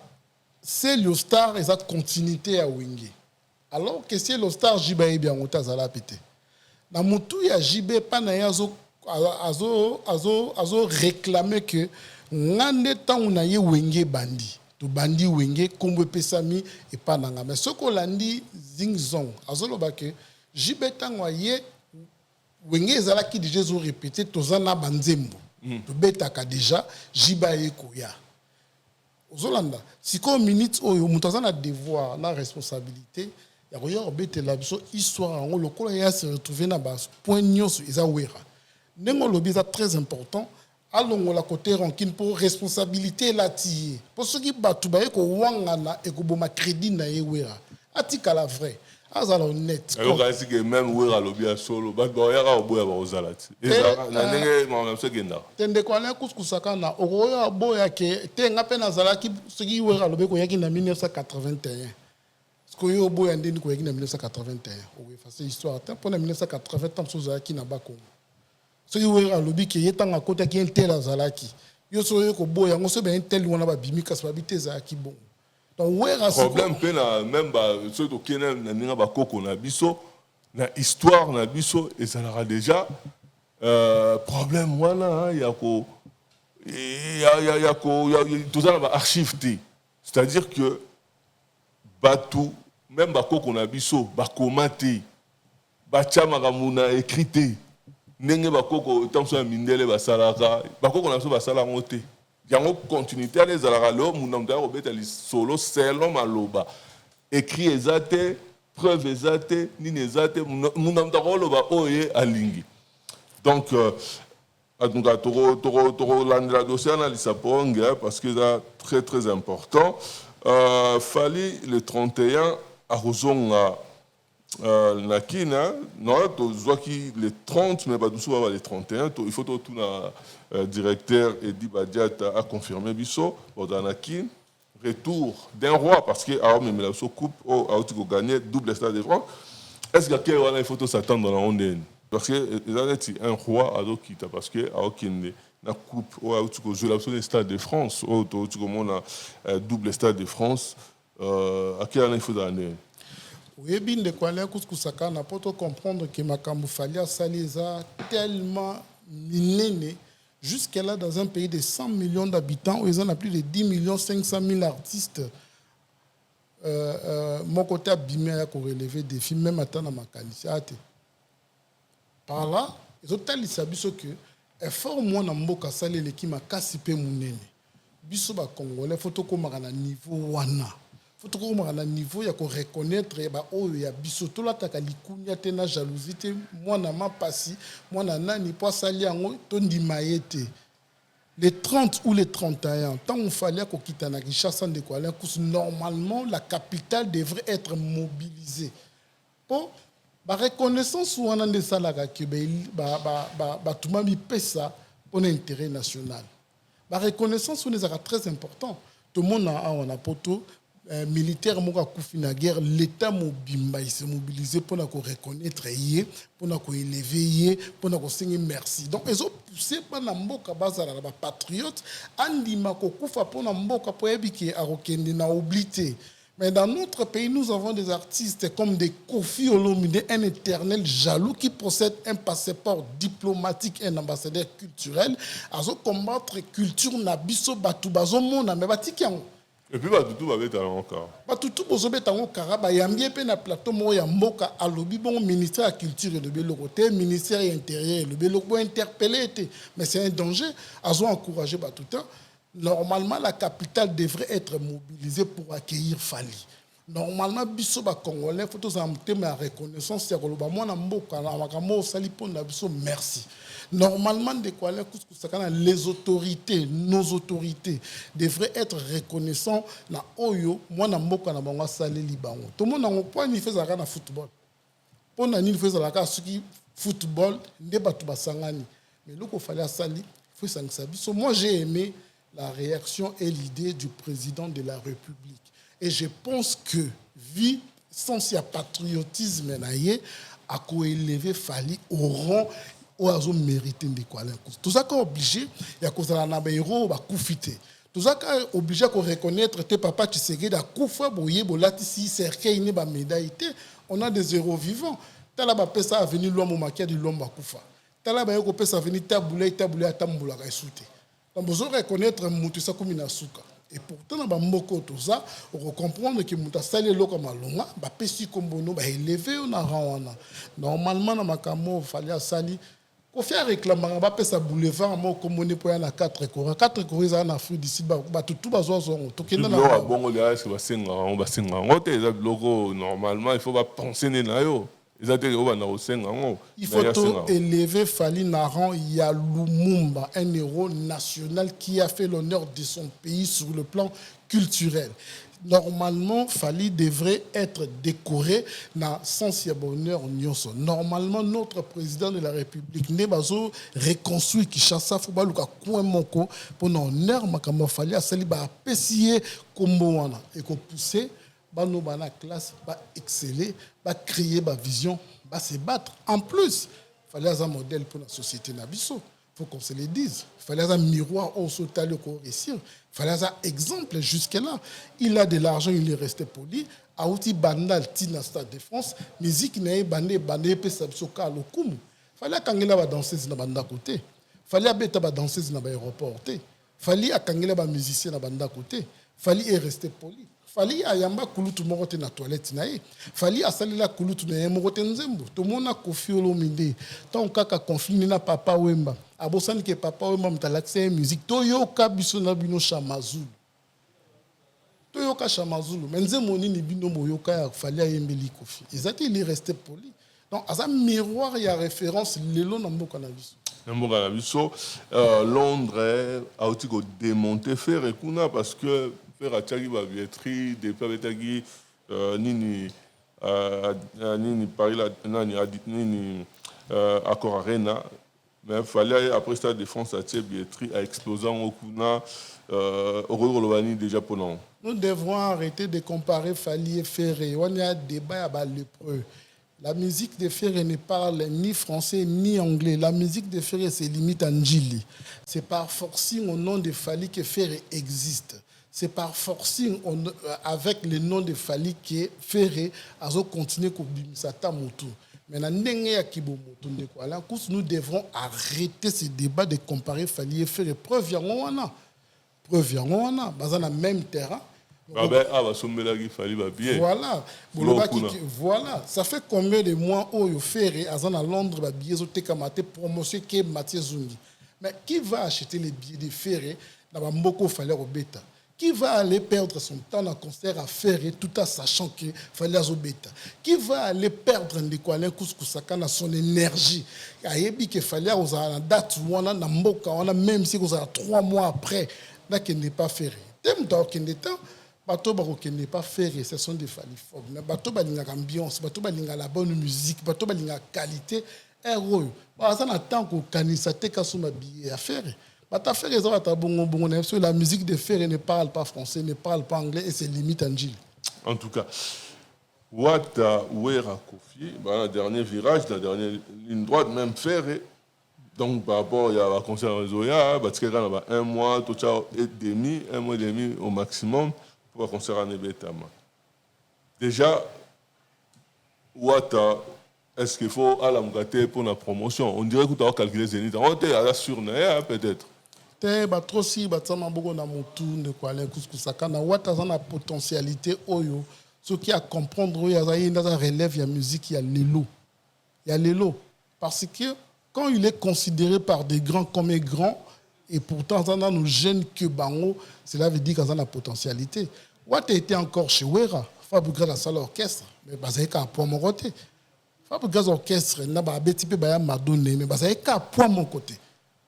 c'est le star et sa continuité à Wenge. Alors que c'est le star Jiba et bien otazala pété. Na mutu ya Jibe pana azo réclamer que ngande temps na ye Wenge bandi. To bandi Wenge kombo pesami et pananga. Mais ce qu'on l'a dit Zingzong azo loba que Jibe tangwa ye Wenge ezala ki déjà zo répété tozana banzembo. To betaka déjà Jiba e koya. Ozolanda si ko minute oyo mutazana devoir na responsabilité ya koya obete la biso histoire ngo lokola ya se retrouver na bas point nyonso eza wera. Nengo lobi eza très important alongo la côté rancune pour responsabilité la tier. Pour ceux qui batu ba ko wangana e ko boma crédit na ye wera. Atika la vrai. Azala honnête. Alors kasi que même wera lobi a solo ba boya oboya ba ozalati. Eza na ndenge mo se genda. Tende ko ala kuskusaka na oya boya ke te ngape na zalaki soki wera lobi ko yaki na 1981. Ko yo boya ndeni ko yaki na 1981. O effacer histoire tant pour na 1980 tant so zalaki na Bakongo. Soki wera lobi ke yetanga kota ki entel azalaki. Yo so yo ko boya ngo so be entel wana ba bimika so babite zalaki bon. Problème même ceux qui n'ont pas coco na biso na histoire na biso et ça aura déjà problème voilà il y a tout ça na archive c'est-à-dire que batou même ba coco na biso ba commenter ba chama kamuna écrité ndenge ba coco tant so mindele ba salaka ba coco na biso ba sala ngote. Il y a une continuité à les alalo, mon nom d'Arobet ali solo selon maloba. Écrit ezate, preuve ezate, ni ezate, mon nom d'Aroloba oye alingi. Donc, toro l'andra dossier analyse parce que c'est très très important. Fallait le 31 à Rosonga. Na kina non to zoaki le 30 mais pas tout souvent le 31 il faut tout na directeur Edi Badiata a confirmé biso dans na kin retour d'un roi parce que a même la so coupe au a tout gagner double stade de France. Est-ce que quelqu'un a une photo s'attendre dans la onde parce que il a un roi à do quitta parce que a aucune na coupe au a tout jouer l'absolu stade de France au tout comme on a double stade de France à quel année il faut donner. Oui, bien de quoi aller kuskusaka na poto comprendre que makambu falia saliza tellement minene jusqu'à là dans un pays de 100 millions d'habitants où ils ont plus de 10 millions 500 000 artistes. Mon côté abîmé a relevé des films même attendre ma qualité. Par là, ils ont tellement sabiso que effort moi na mboka sali l'équipe ma kasipe munene. Biso ba Congolais photo comme na niveau wana. Il faut que à niveau il y a qu'on reconnaître oh il y a bisoto là ta kalikunya tena jalousie moi na ma passi moi na nani po sali yango to ndimayete les 30 ou les 31 tant on fallait qu'on quitte na Kinshasa de quoi normalement la capitale devrait être mobilisée pour la reconnaissance ou on de ça là que ba tout mami pesa pour l'intérêt national la reconnaissance on est très important tout le monde on a poto militaire moka kufi na guerre l'état mobimba il s'est mobilisé pour na ko reconnaître yé pour na ko élever yé pour na ko signer merci donc ils ont poussé pa na mboka bazala ba patriote andima ko kufa pour na mboka po yebiki arokende na oblité. Mais dans notre pays, nous avons des artistes comme des Kofi Olomide, un éternel jaloux qui possède un passeport diplomatique et un ambassadeur culturel. À combattre culture nabiso batu bazo mona mais batikiango. Et puis Batutu va être encore. Batutu bozobeta ngo karaba yambie pe na plateau mo ya mboka alobi bon ministère de la culture et de beloroté ministère de l'intérieur et le beloko interpellé était mais c'est un danger azo encourager Batuta. Normalement la capitale devrait être mobilisée pour accueillir Fali. Normalement biso ba Congolais faut tous amter ma reconnaissance c'est koloba mona mboka na makamo sali pona biso merci. Normalement, les autorités, nos autorités devraient être reconnaissants. Na oyo, moi na mboka na bango sali libango. Tout le monde n'a pas ni fait ça na football. Pour na ni fait ça la suki football, ne batu basangani. Mais le ko fallait sali, faut sangsa biso. Moi j'ai aimé la réaction et l'idée du président de la République. Et je pense que vu sens ya patriotisme na ye a élevé Fally au rang où ils ont mérité de quoi. Tout ça est obligé, il y a cause de la héros va coufiter. Tout ça est obligé de reconnaître tes papa Tshisekedi à Koufa boye bolati si cercueil ne ba médaille. On a des héros vivants. Tala ba pesa a venu l'homme makia de l'homme Koufa. Tala ba yoko pesa a venu taboulé atambula ka souté. Donc vous reconnaître mutusa comme une asuka. Et pourtant na ba moko tout ça, on comprendre que muta sali loko malonga, ba pesi kombono ba élevé on a rang wana. Normalement na makamo fallait sali ko faire réclamer ba pesa boulevard mo komone po na 4 corps za na Afrique d'ici ba tout bazo to kenda na bongo le est ba singa on te za logo normalement il faut pas penser na yo. Il faut élever Fally Naran ya Lumumba, un héros national qui a fait l'honneur de son pays sur le plan culturel. Normalement, Fally devrait être décoré dans sens ya bonheur nyonso. Normalement, notre président de la République ne bazo reconstruire Kinshasa faut ba luka coin moko pour honneur makamba Fally asali ba pesier kombo wana et ko pousser nous la classe, va exceller, va créer ma vision, va se battre. En plus, il fallait un modèle pour la société Nabiso. Il faut qu'on se le dise. Il fallait un miroir au sautal au réussir. Il fallait un exemple jusque-là. Il a de l'argent, il est resté poli. A outil bandal tina Stade de France, musique n'est bandé pe sabsoka lo kumu. Fallait kangela ba danseuse na banda côté. Fallait beta ba danseuse na ba aéroport. Fallait kangela ba musicien na banda côté. Fallait rester poli. Fally ayamba kulutu moko te na toilette na ye. Fally asalela kulutu na ye moko te nzembo. To mona Koffi Olomide. Tant kaka conflit na Papa Wemba. Abosani ke Papa Wemba mtalakse musique. To yoka biso na bino Chamazulu. To yoka Chamazulu. Menzembo ni bino moyoka ya Fally ayembeli Koffi. Ezati il est resté poli. Donc asa miroir ya référence lelo na mboka na biso. Mboka na biso Londres a aussi démonté faire kuna parce que faire atchaki ba billetterie depuis betaki nini Paris la nini Accor Arena mais fallait après Stade de France atchaki billetterie a explosé en okuna Rolobani déjà pendant. Nous devons arrêter de comparer Fally et Ferré. On y a débat à lépreux. La musique de Ferré ne parle ni français ni anglais. La musique de Ferré se limite à Njili. C'est par forcing au nom de Fally que Ferré existe. C'est par forcing avec le nom de Fally que Ferré a continué à Bimisata Motu. Maintenant, nous devrons arrêter ce débat de comparer Fally et Ferré. Preuve, il y a dans le même terrain. Voilà. Voilà. Ça fait combien de mois où Ferré à Londres va billet promotion qui est Mathieu Zungi. Mais qui va acheter les billets de Ferré dans Mboko Fally au bêta? Qui va aller perdre son temps dans concert à Ferré tout en sachant qu'il fallait au bêta? Qui va aller perdre dans son énergie? Il qu'il fallait aux date où on a Mboka, même si vous avez 3 mois après, là qui n'est pas Ferré. Même dans le temps, bateau qui n'est pas Ferré, ce sont des Fallyphobes. Mais bateau balinga ambiance, bateau balinga la bonne musique, bateau balinga qualité, héros. Ça n'attend qu'au canisa te kassou ma billet à Ferré. La musique de Ferré ne parle pas français, ne parle pas anglais et c'est limite en Gilles. En tout cas, Wata Ouera Koffi, le dernier virage, la dernière ligne droite, même Ferré. Donc par rapport à la concert en Zoya, il y a 1 mois, un mois et demi au maximum pour un concert en Ebetama. Déjà, Wata, est-ce qu'il faut aller à pour la promotion? On dirait que tu as calculé Zénith. On est à la surnaie, peut-être. Trop si batsama boko na mutu de quoi les couscous na wata za na potentialité oyo ce qui a comprendre ya za yinda za relève ya musique ya lelo parce que quand il est considéré par des grands comme un grand et pourtant ça nous gêne que bango cela veut dire qu'il a la potentialité. Wata était encore chez Wera Fabrice la salle orchestre mais bazai ka point mon côté Fabrice orchestre na ba beti pe ba ya madone mais bazai ka point mon côté.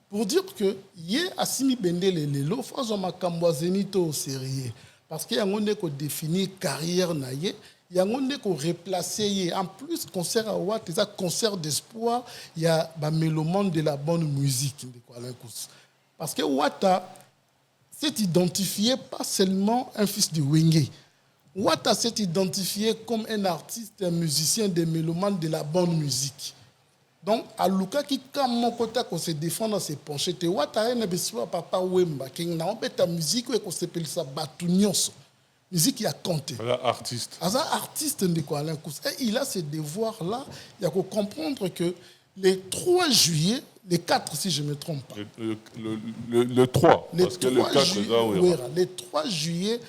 Pour dire que yé asimi bende les lelo fazo makambo zenito au sérieux parce que yangonde ko définir carrière na yé yangonde ko replacer yé en plus concert à Watt ça concert d'espoir il y a ba mélomane de la bonne musique de quoi parce que Wata s'est identifié pas seulement un fils de Wenge Wata s'est identifié comme un artiste, un musicien, des mélomanes de la bonne musique. Donc, à Luka qui, comme mon côté, qu'on se défend dans ses penchés, Wata ne besoin papa Wemba, qui n'a pas ta musique, qu'on s'appelle ça Batunios. Musique qui a compté. Artiste. Artiste de quoi Alain Kous. Et il a ce devoir-là. Il y a qu'à comprendre que les 3 juillet, les 4 si je ne me trompe pas. Le 3, parce que le 4 juillet, les 3 juillet,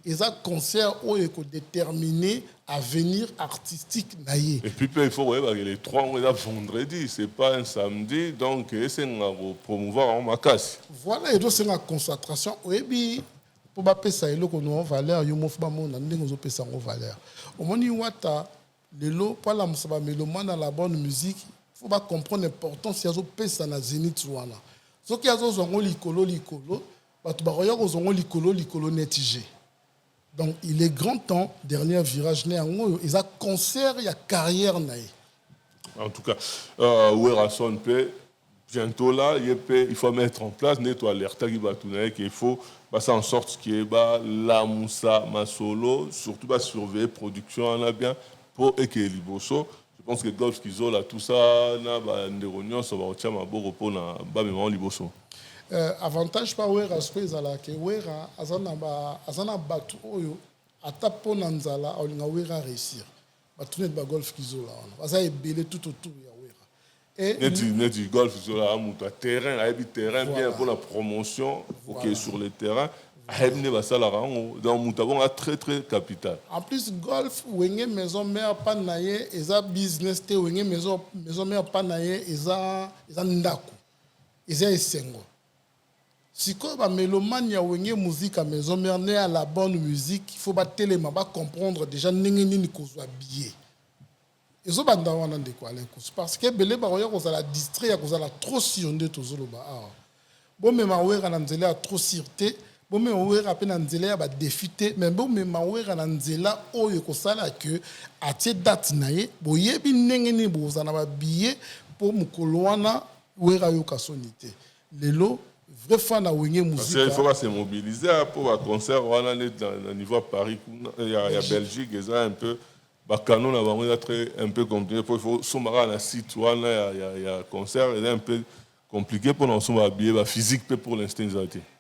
ils ont un concert où ils ont déterminé avenir artistique. Et puis il faut voir que les 3 on est vendredi, ce n'est pas un samedi, donc c'est un promouvoir en macasse. Voilà, et donc c'est une concentration. Et puis, pour que ça ait une valeur, il faut que ça ait une valeur. Au moment où Wata, le lot, pas la mélomane dans la bonne musique, il faut comprendre l'importance de ça dans la zénith. Ce qui est likolo, likolo netigé. Donc, il est grand temps, dernier virage, il y a un concert, il y a carrière. En tout cas, Werason P, bientôt là, il faut mettre en place, nettoyer qu'il faut passer en sorte qu'il y ait la Moussa, ma solo, surtout surveiller la production, on a bien, pour que Liboso. Je pense que Golf Kizola, tout ça, na ba ndéronio, ça va retirer ma beau repos na ba mémoire Liboso. Avantage pas Wera spécial que Wera azana batu oyo atapo na nzala olinga Wera réussir. Batu net ba Golf Kizola on. Asa ebele tout autour ya Wera. Et net Golf Kizola amuta terrain, a terrain bien pour la promotion, OK sur le terrain. Donc, très très capital. En plus, golf, wenge maison mère panaye, eza business te wenge maison mère panaye, eza ndako, eza esengo. Si quoi ba mélomane ya wenge musique à maison mère né à la bonne musique, il faut ba téléma ba comprendre déjà ndenge nini kozwa billet. Ezo banda wana de quoi parce que belé ba roya kozala distrait kozala trop sirondé tozolo ba. Bon mais ma wera na nzela trop sirté. Bon mais on va rappeler nzela ya ba défité mais bon mais mawera na nzela oyo ko sala que atie date naye boyebi ndenge ni bozana ba billet pour mukolo wana wera yo kasonité lelo vrai fan na wenge musique il faut se mobiliser pour un concert wana au niveau Paris il y a Belgique et ça un peu ba canon na bango très un peu compliqué il faut somara na site wana il y a concert et un peu compliqué pour nous sommes habillés physique pour l'instant.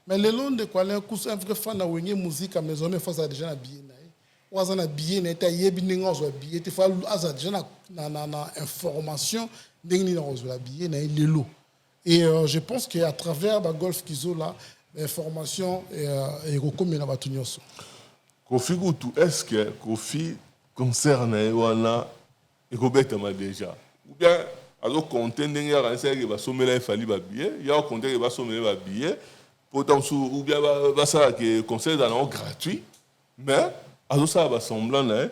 Mais le long de quoi un vrai fan na wenge musique à maison mais faut déjà na billet naï ou na billet na ta yebi ninga zo billet te faut aza déjà na information ndenge na zo la billet na lelo et je pense que à travers ba Golf Kizola l'information et rekomena na batu nyonso. Kofi Gutu, est-ce que Kofi concerne wana et kobetama déjà ou bien alors compter ndenge ya kanisa ke ba somela fali ba billet ya compter ke ba somela ba billet pourtant ou bien ba ça que concert dans gratuit mais alors ça va semblant là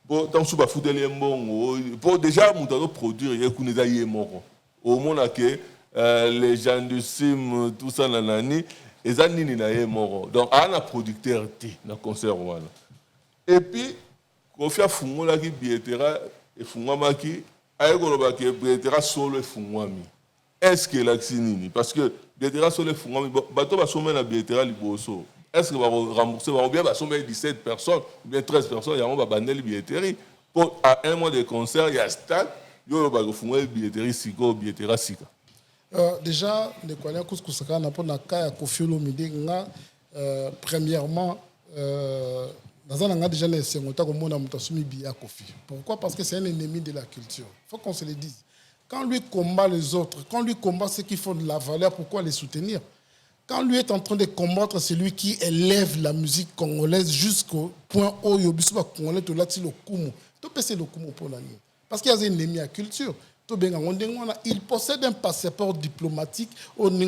pourtant sous ba foudeli mbongo pour déjà muto produire ya kuneza yemoko au moins que les gens du sim tout ça nanani eza nini na yemoko donc ana producteur té na concert wana et puis Kofi afungola ki billetera et fungama ki solo est-ce que l'axinini parce que billetera solo bato ba sommer na billetera liboso est-ce que va rembourser va bien ba sommer 17 personnes ou bien 13 personnes ya on va bandel billetterie pour à un mois de concert il y a stade yo ba fungola billetterie siko billetera sika déjà de quoi la kusaka na pona ka ya Kofi Olomide nga premièrement dans un langage déjà les sengota comme on a mutasumi biya Kofi. Pourquoi? Parce que c'est un ennemi de la culture. Il faut qu'on se le dise. Quand lui combat les autres, quand lui combat ceux qui font de la valeur, pourquoi les soutenir? Quand lui est en train de combattre celui qui élève la musique congolaise jusqu'au point où Yobisoba congolais to lati le kumu. To pese le kumu pour l'année. Parce qu'il y a un ennemi à la culture. Il possède un passeport diplomatique au mais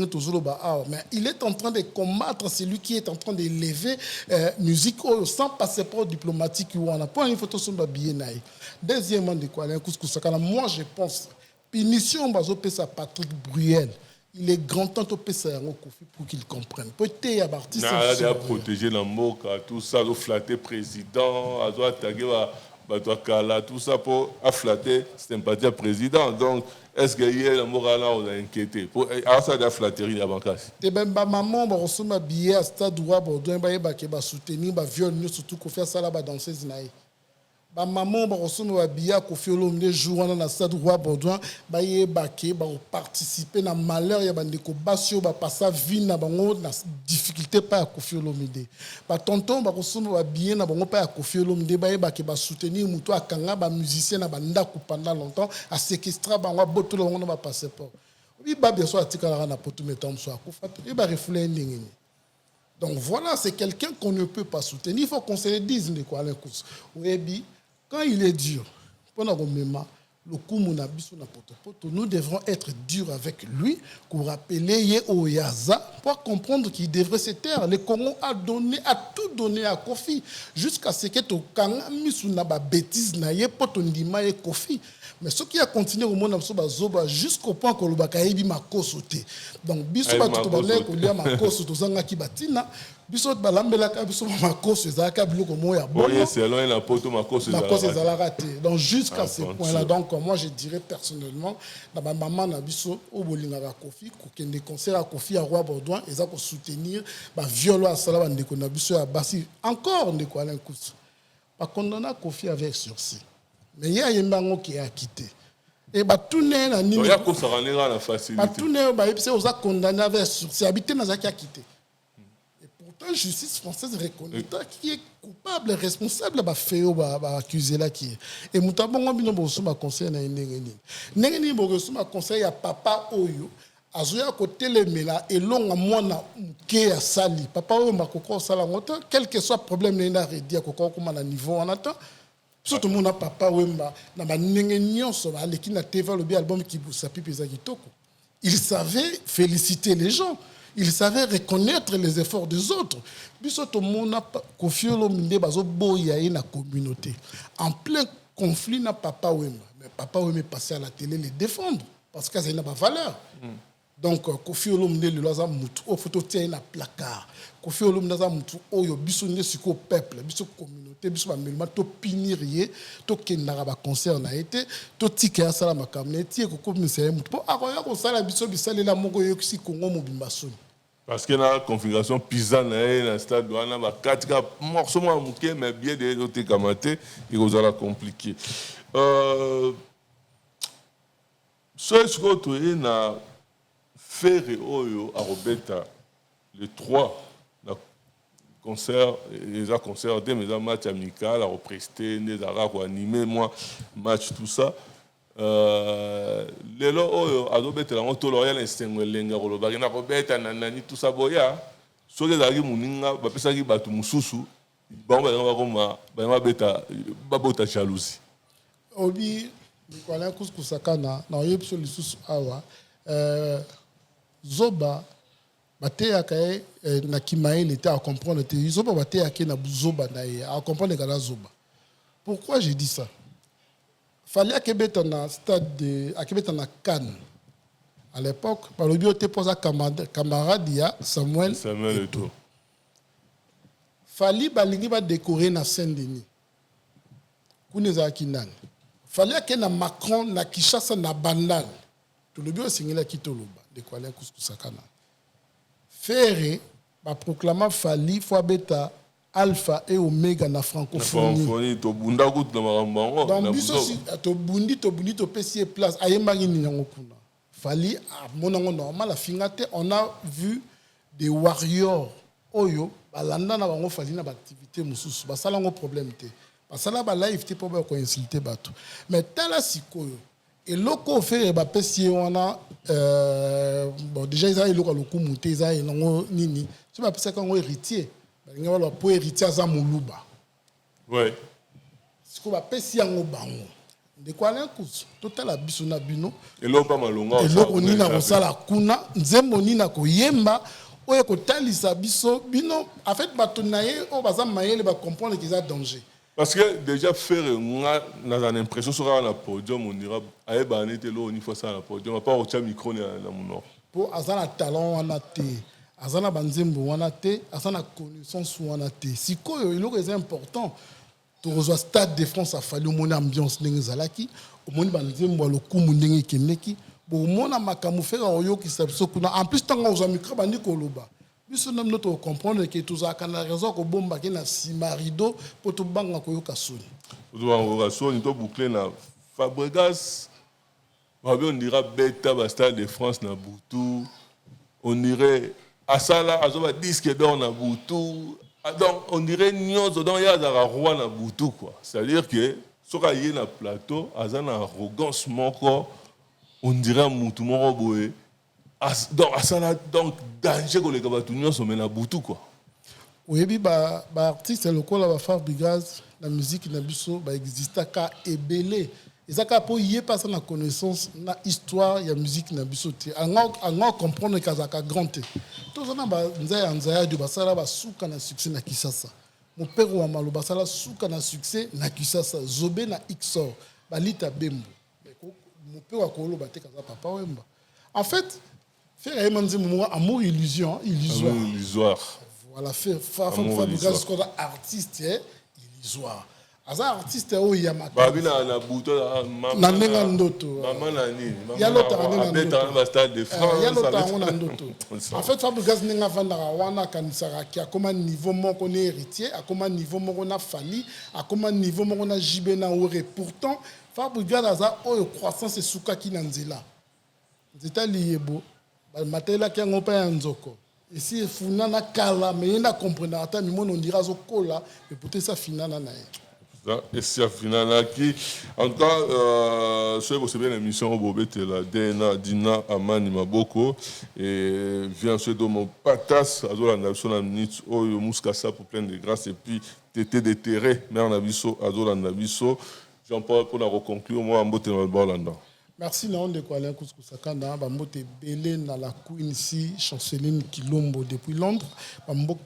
il est en train de combattre celui qui est en train d'élever musique sans passeport diplomatique. Une photo sur le billet. Deuxièmement, moi je pense mission à Patrick Bruel. Il est grand temps de payer pour qu'il comprenne. Peut-être qu'il y a des protéger la moque, tout ça, flatter président, attaquer Batouakala, tout ça pour afflatter sympathie président. Donc, est-ce qu'il y a un moral là, on a inquiété? À ça, il y a flatterie la banque. Et bien, maman, on reçoit un billet à stade droit, on doit soutenir, viol, surtout qu'on fait ça là, danser. Ba maman ba reçoit un billet à Kofi Olomide jour na stade roi Baudouin ba yebake ba participer na malheur ya bandeko basio ba passa vie na bango na difficulté pas à Kofi Olomide ba tonton ba reçoit un billet na bango pas à Kofi Olomide ba yebake ba soutenir muto akanga ba musicien na banda ko pendant longtemps à séquestrer bango boto longo na ba passeport bi ba bien sûr atikala na poto metom so akufa et ba refoulé ndingini. Donc voilà, c'est quelqu'un qu'on ne peut pas soutenir. Il faut qu'on se le dise de quoi les courses. Oui, quand il est dur, nous devrons être durs avec lui pour rappeler au Yaza, pour comprendre qu'il devrait se taire. Le Congo a tout donné à Kofi jusqu'à ce que tu aies bêtise pour ton dima et Kofi. Mais ce qui a continué au monde jusqu'au point que le Bakaïbi m'a sauté. Donc, biso tout balé ko lia m'a sauté zanga ki batina. Biso balambela ka biso m'a sauté zaka biloko moya bon. Oui, c'est loin la poto m'a sauté raté. Donc jusqu'à ce point-là, donc moi je dirais personnellement, na ba maman na biso o bolinga ka Kofi ko kende concert à Kofi à Roi Baudouin et ça pour soutenir ba violo à sala bandeko na biso ya basi encore ndeko Alain Kouss. Pas condamné Kofi avec sursis. Mais il y a un bango qui a quitté. Et bah tout n'est pas ni. Il y a qu'on s'en rendra la facilité. Bah tout n'est pas. C'est aux condamnés avec sursis. Habité dans un qui a quitté. Et pourtant, justice française reconnaît qui est coupable, responsable, bah fait bah accusé là qui est. Et mutabongo bino bosso ma conseil na ndengeni. Ndengeni bosso ma conseil à papa Oyo. Azoya côté les mela et longa mwana ke ya sali. Papa Oyo makoko sala ngota quel que soit problème na redia kokoko comme na niveau en attend. Surtout mon papa Wemba na banenge nyonso ba leki na TV le album qui boussa pipeza kitoko. Il savait féliciter les gens, il savait reconnaître les efforts des autres. Bisoto mona Kofi Olomide bazo boya na communauté. En plein conflit na papa Wemba, mais papa Wemba est passé à la télé les défendre parce que ça n'a pas valeur. Donc Kofi Olomide le laza mutu o photo tient na placard. Kofi Olomide laza mutu oyo biso ne siko peuple, biso communauté, biso ba melma to pinirier, to kendara ba concert na été, to tika sala makamne tie ko commissaire mutu po akoya ko sala biso bisalela moko yoksi Congo mobimba soni. Parce que la configuration pisane dans le stade douane ba katika morceau mo muke mais bien de l'autre kamate et vous allez compliqué. Ce que tu na faire oyo à Robeta le 3 concert les concert des mes match amical à represter des arabes pour animer moi match tout ça les lo oyo à Robeta la on tolorial instinct lenga ko ba na Robeta nanani tout ça boya so les ari muninga ba pesa ki batu mususu ba ba beta ba bota jalousie obi ko ala kuskusakana na yepso lisusu awa Zoba, Batéakae, na Kimaël était à comprendre le Zoba Batéake na Zoba à comprendre le Zoba. Pourquoi j'ai dit ça? Fallait que Beta na stade de Akebeta na Cannes. À l'époque, par le bio te posa camarade ya Samuel Eto'o. Fallait balingi ba décorer na Saint-Denis. Kuneza kinang. Fallait que na Macron na Kinshasa na Bandal. Tout le bio singela kitoloba. De quoi les couscous-sakana. Ferré, va proclamer Fali, fois bêta, alpha et oméga na francophonie. To bunda gut na marambango. Dans biso si to bundi to pesi place ayembangi ni ngokuna. Fali monango normal la fingate on a vu des warriors oyo balanda na bango Fali na activité mususu ba sala ngo problème té. Ba sala ba live té pour ba ko insulter bato. Mais tala sikoyo et loko fait ba pesi wana bon déjà ils ont le coup monté ils ont nini tu vas penser qu'on héritier ils ont pour héritier za muluba ouais ce qu'on va pesi en bango de quoi un coup total abiso na bino et l'on pas malonga et l'on ni na kosala kuna nzembo ni na koyemba oyo kotalisa biso bino en fait batonaye o baza mayele ba comprendre qu'ils a danger. Parce que déjà faire une impression sur un podium, on dira aïe on était là on y faut ça à la podium, pas au micro ni à mon pour azana talent on a té, azana banzembo on a té, azana connaissance on a té. Si quoi il est important. tokozwa stade de France afali omona ambiance ndenge ezalaki omoni banzembo ya lokumu ndenge ekendeki bomona makambo feka oyokisa biso kuna en plus ntango ozwa micro bandi koloba biso na bino tocomprendre ke tozalaka na raison kobombaki na nsima rideau mpo tobanga koyoka soni tobanga soni to boucle na Fabregas on dira beta ba stade de France na butu on dirait asala azoba disque d'or na butu donc on dirait nyonso donc ya za roi na butu quoi c'est-à-dire que soka yé na plateau azana arrogance moko on dirait mutu moko boye donc asala donc danger ko le kabatu nyonso mais na butu quoi oyebi ba artiste lokola ba Fabregas la musique na biso ba existaka ebele ezaka po yé passer na connaissance na histoire ya musique na biso te anga comprendre kazaka grand te tozana ba nzaya de basala ba suka na succès na Kisasa mon père wa malo basala suka na succès na Kisasa Zobe na Xor balita bembo mon père wa kolo baté kaza papa wemba en fait faire emanzi mo amour illusoire voilà faire Fabregas ko artiste illusoire aza artiste o yamaka babina na buto na nenga ndoto mama na nini ya lota na ndoto ba stade de France ya lota na ndoto en fait Fabregas nenga vanda wana kanisaka ki akoma niveau moko ne héritier akoma niveau moko na fali akoma niveau moko na jibe na ore pourtant Fabregas aza o croissance esuka ki na nzela nzeta liyebo matela ki yango pa ya nzoko ici efuna na kala mais na comprendre ata mimono on dira zo kola et peut-être ça finana na et si à final qui en tout cas c'est bien l'émission au Bobete la DNA Dina Amani Maboko et vient ce de mon patas azola nation na minute oyo muskasa pour plein de grâce et puis tété de terre mère na biso azola na biso Jean-Paul pour la reconclure moi en botte dans Bolanda. Merci na onde kwa lenkus kusakanda ba mbote belé na la Queen ici Chanceline Kilombo depuis Londres ba mbote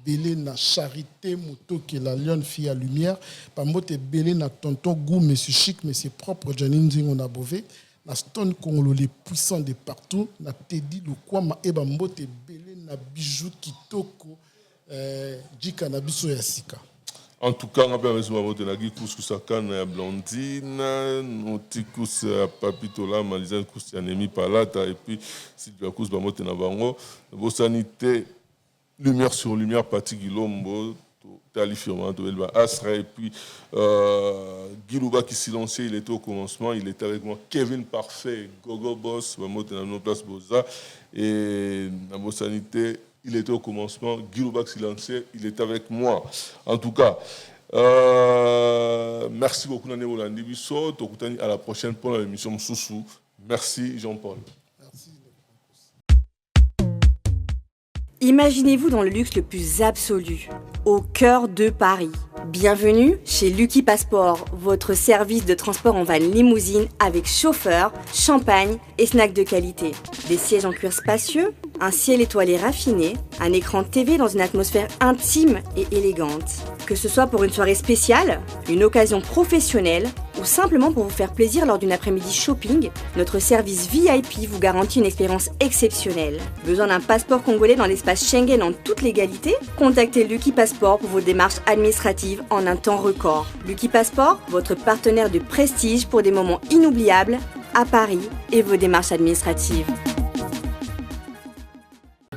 belé na Charité Motoke la Lionne fille à lumière ba mbote belé na tonton Gou monsieur Chic monsieur propre Janine Zingo na Bové na Stone Congolo les puissants de partout na Teddy Lukwama et ba mbote belé na Bijou Kitoko Jika na biso ya sika. En tout cas, on a bien besoin de la guicousse Kusakana Blondine, Notikus Papitola, Malizane Kousianemi Palata, et puis Sylvia Kous Bamote Nabango, vos sanité, lumière sur lumière, Pati Gilombo, Tali Firman, Elba Asra, et puis Gilouba qui silencieux, il était au commencement, il était avec moi, Kevin Parfait, Gogo Boss, Bamote Nano Place Boza, et vos sanité. Il était au commencement, Gilouba silencieux, il était avec moi. En tout cas, merci beaucoup Nane Olandi Bisso, à la prochaine pour l'émission Moussoussou. Merci Jean-Paul. Merci. Imaginez-vous dans le luxe le plus absolu, au cœur de Paris. Bienvenue chez Lucky Passport, votre service de transport en van limousine avec chauffeur, champagne et snacks de qualité. Des sièges en cuir spacieux, un ciel étoilé raffiné, un écran TV dans une atmosphère intime et élégante. Que ce soit pour une soirée spéciale, une occasion professionnelle ou simplement pour vous faire plaisir lors d'une après-midi shopping, notre service VIP vous garantit une expérience exceptionnelle. Besoin d'un passeport congolais dans l'espace Schengen en toute légalité? Contactez Lucky Passport pour vos démarches administratives en un temps record. Lucky Passport, votre partenaire de prestige pour des moments inoubliables à Paris et vos démarches administratives.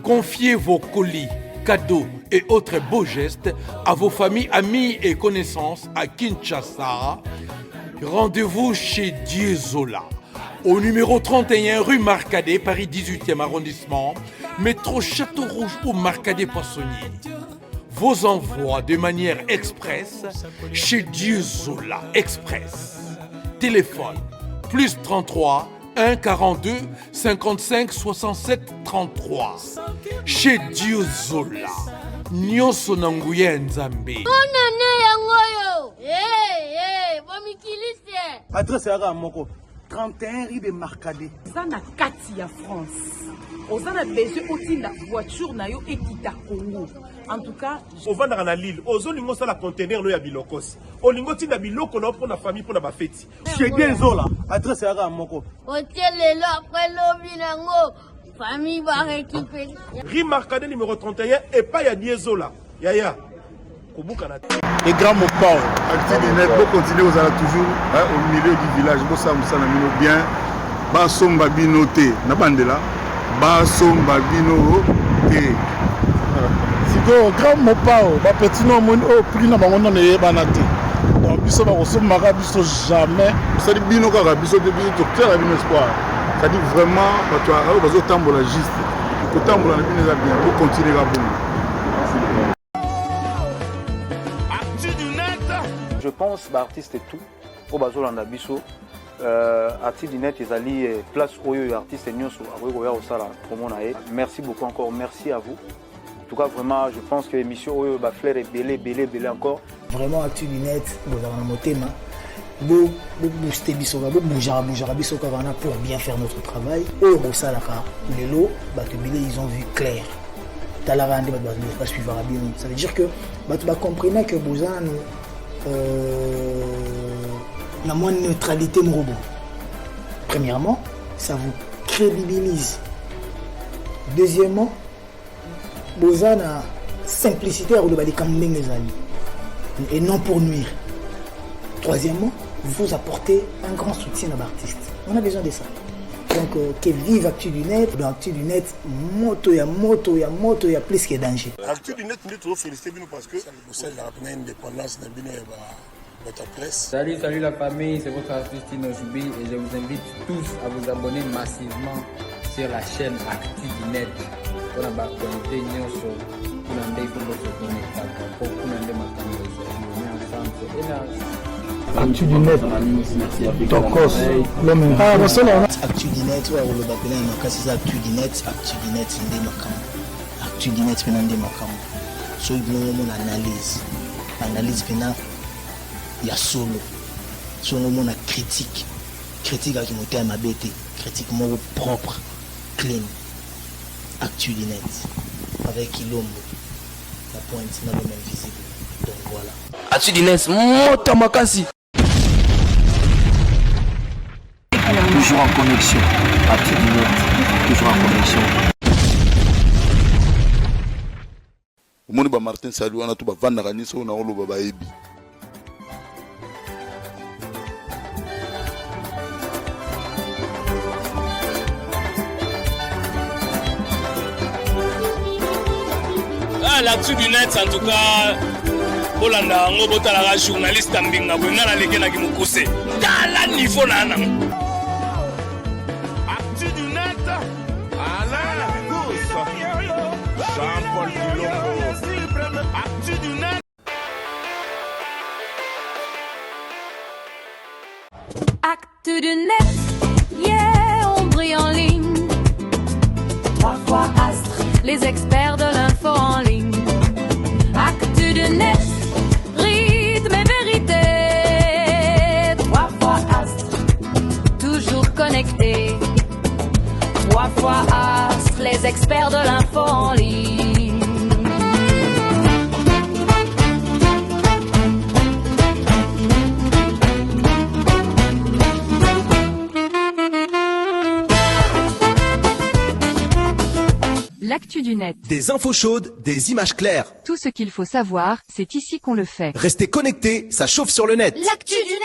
Confiez vos colis, cadeaux et autres beaux gestes à vos familles, amis et connaissances à Kinshasa. Rendez-vous chez Diezola, au numéro 31 rue Marcadet, Paris 18e arrondissement, métro Château Rouge ou Marcadet Poissonnier. Vos envois de manière express chez Diezola Express. Téléphone plus 33 1 42 55 67 33. Chez Diezola. Nyonso nanguya nzambe. Adresse à Moko 31 rue de Marcadet. Zana kati ya France. Ozana besoin aussi la voiture na yo ekita Congo. En tout cas, ovanda na Lille, ozolingo sala conteneur no ya bilokos. Olingo tinda biloko na pour na famille pour na ba fête. Chez Diezola, adresse à Moko. Hôtel là après lobi nango. Famille va récupérer. Rue Marcadet numéro 31 et pas ya Diezola. Yaya. Kobuka na et grand Mopao. Actu du net, vous continuez, vous allez toujours au milieu du village, vous savez, bien. Basomba bino te, na bandela. Basomba bino te. Siko grand Mopao, ba petit nom mon au prix na bango na yebana te. Donc biso ba kosomaka biso jamais. Ça dit bino kaka biso te biso to clair bino espoir. Ça dit vraiment bato ara bazo tambola juste. Ko tambola na bino za bien, vous continuez la bonne. Je pense que l'artiste est tout. Au bazolanda biso, artiste du net, ils allaient place où les artistes merci beaucoup encore, merci à vous. En tout cas, vraiment, je pense que l'émission va faire belé encore. Vraiment, artiste du net, vous avez un thème. Vous boostez biso, vous bougez biso pour bien faire notre travail. Oh, ça là, les lots, ils ont vu clair. Ça veut dire que vous comprenez que vous avez la moins neutralité de robot. Premièrement, ça vous crédibilise. Deuxièmement, vous avez la simplicité à vous les amis et non pour nuire. Troisièmement, vous apportez un grand soutien à l'artiste. On a besoin de ça. Donc, que vive Actu du net. Dans Actu du net, moto, il y a plus que danger. Actu du net, nous devons féliciter parce que c'est l'indépendance de votre presse. Salut la famille, c'est votre artiste Tino Joubi et je vous invite tous à vous abonner massivement sur la chaîne Actu du net. Pour la connecter sur Actu du net, Tokos, l'homme. Ah, bon, c'est là. Actu du net, ouais, on le baptême, c'est Actu du net, c'est des macam. Actu du net, c'est des macam. So, il y a une analyse, il y a solo. So, il y a une critique à qui monte à ma bête, critique mon propre, clean. Actu du net, avec l'homme, la pointe n'est même visible. Donc voilà. Actu du net, Motamakasi. Toujours en connexion. Actu du net, toujours en connexion. Moni ba Martin Salou ana to ba vanda kanisa na olo ba ebi. L'actu du net en tout cas Olanda ngo botala la journaliste mbinga bwenga na leke na kimukuse tala niveau nana. Actu du net Alain Goussa Jean-Paul Bilongo. Actu du net. Actu du net, yeah, on brille en ligne. 3 fois Astre, les experts de l'info en ligne. Actu du net, rythme et vérité. 3 fois Astre, toujours connecté. 3 fois Astre, les experts de l'info en ligne. L'actu du net. Des infos chaudes, des images claires. Tout ce qu'il faut savoir, c'est ici qu'on le fait. Restez connectés, ça chauffe sur le net. L'actu du net.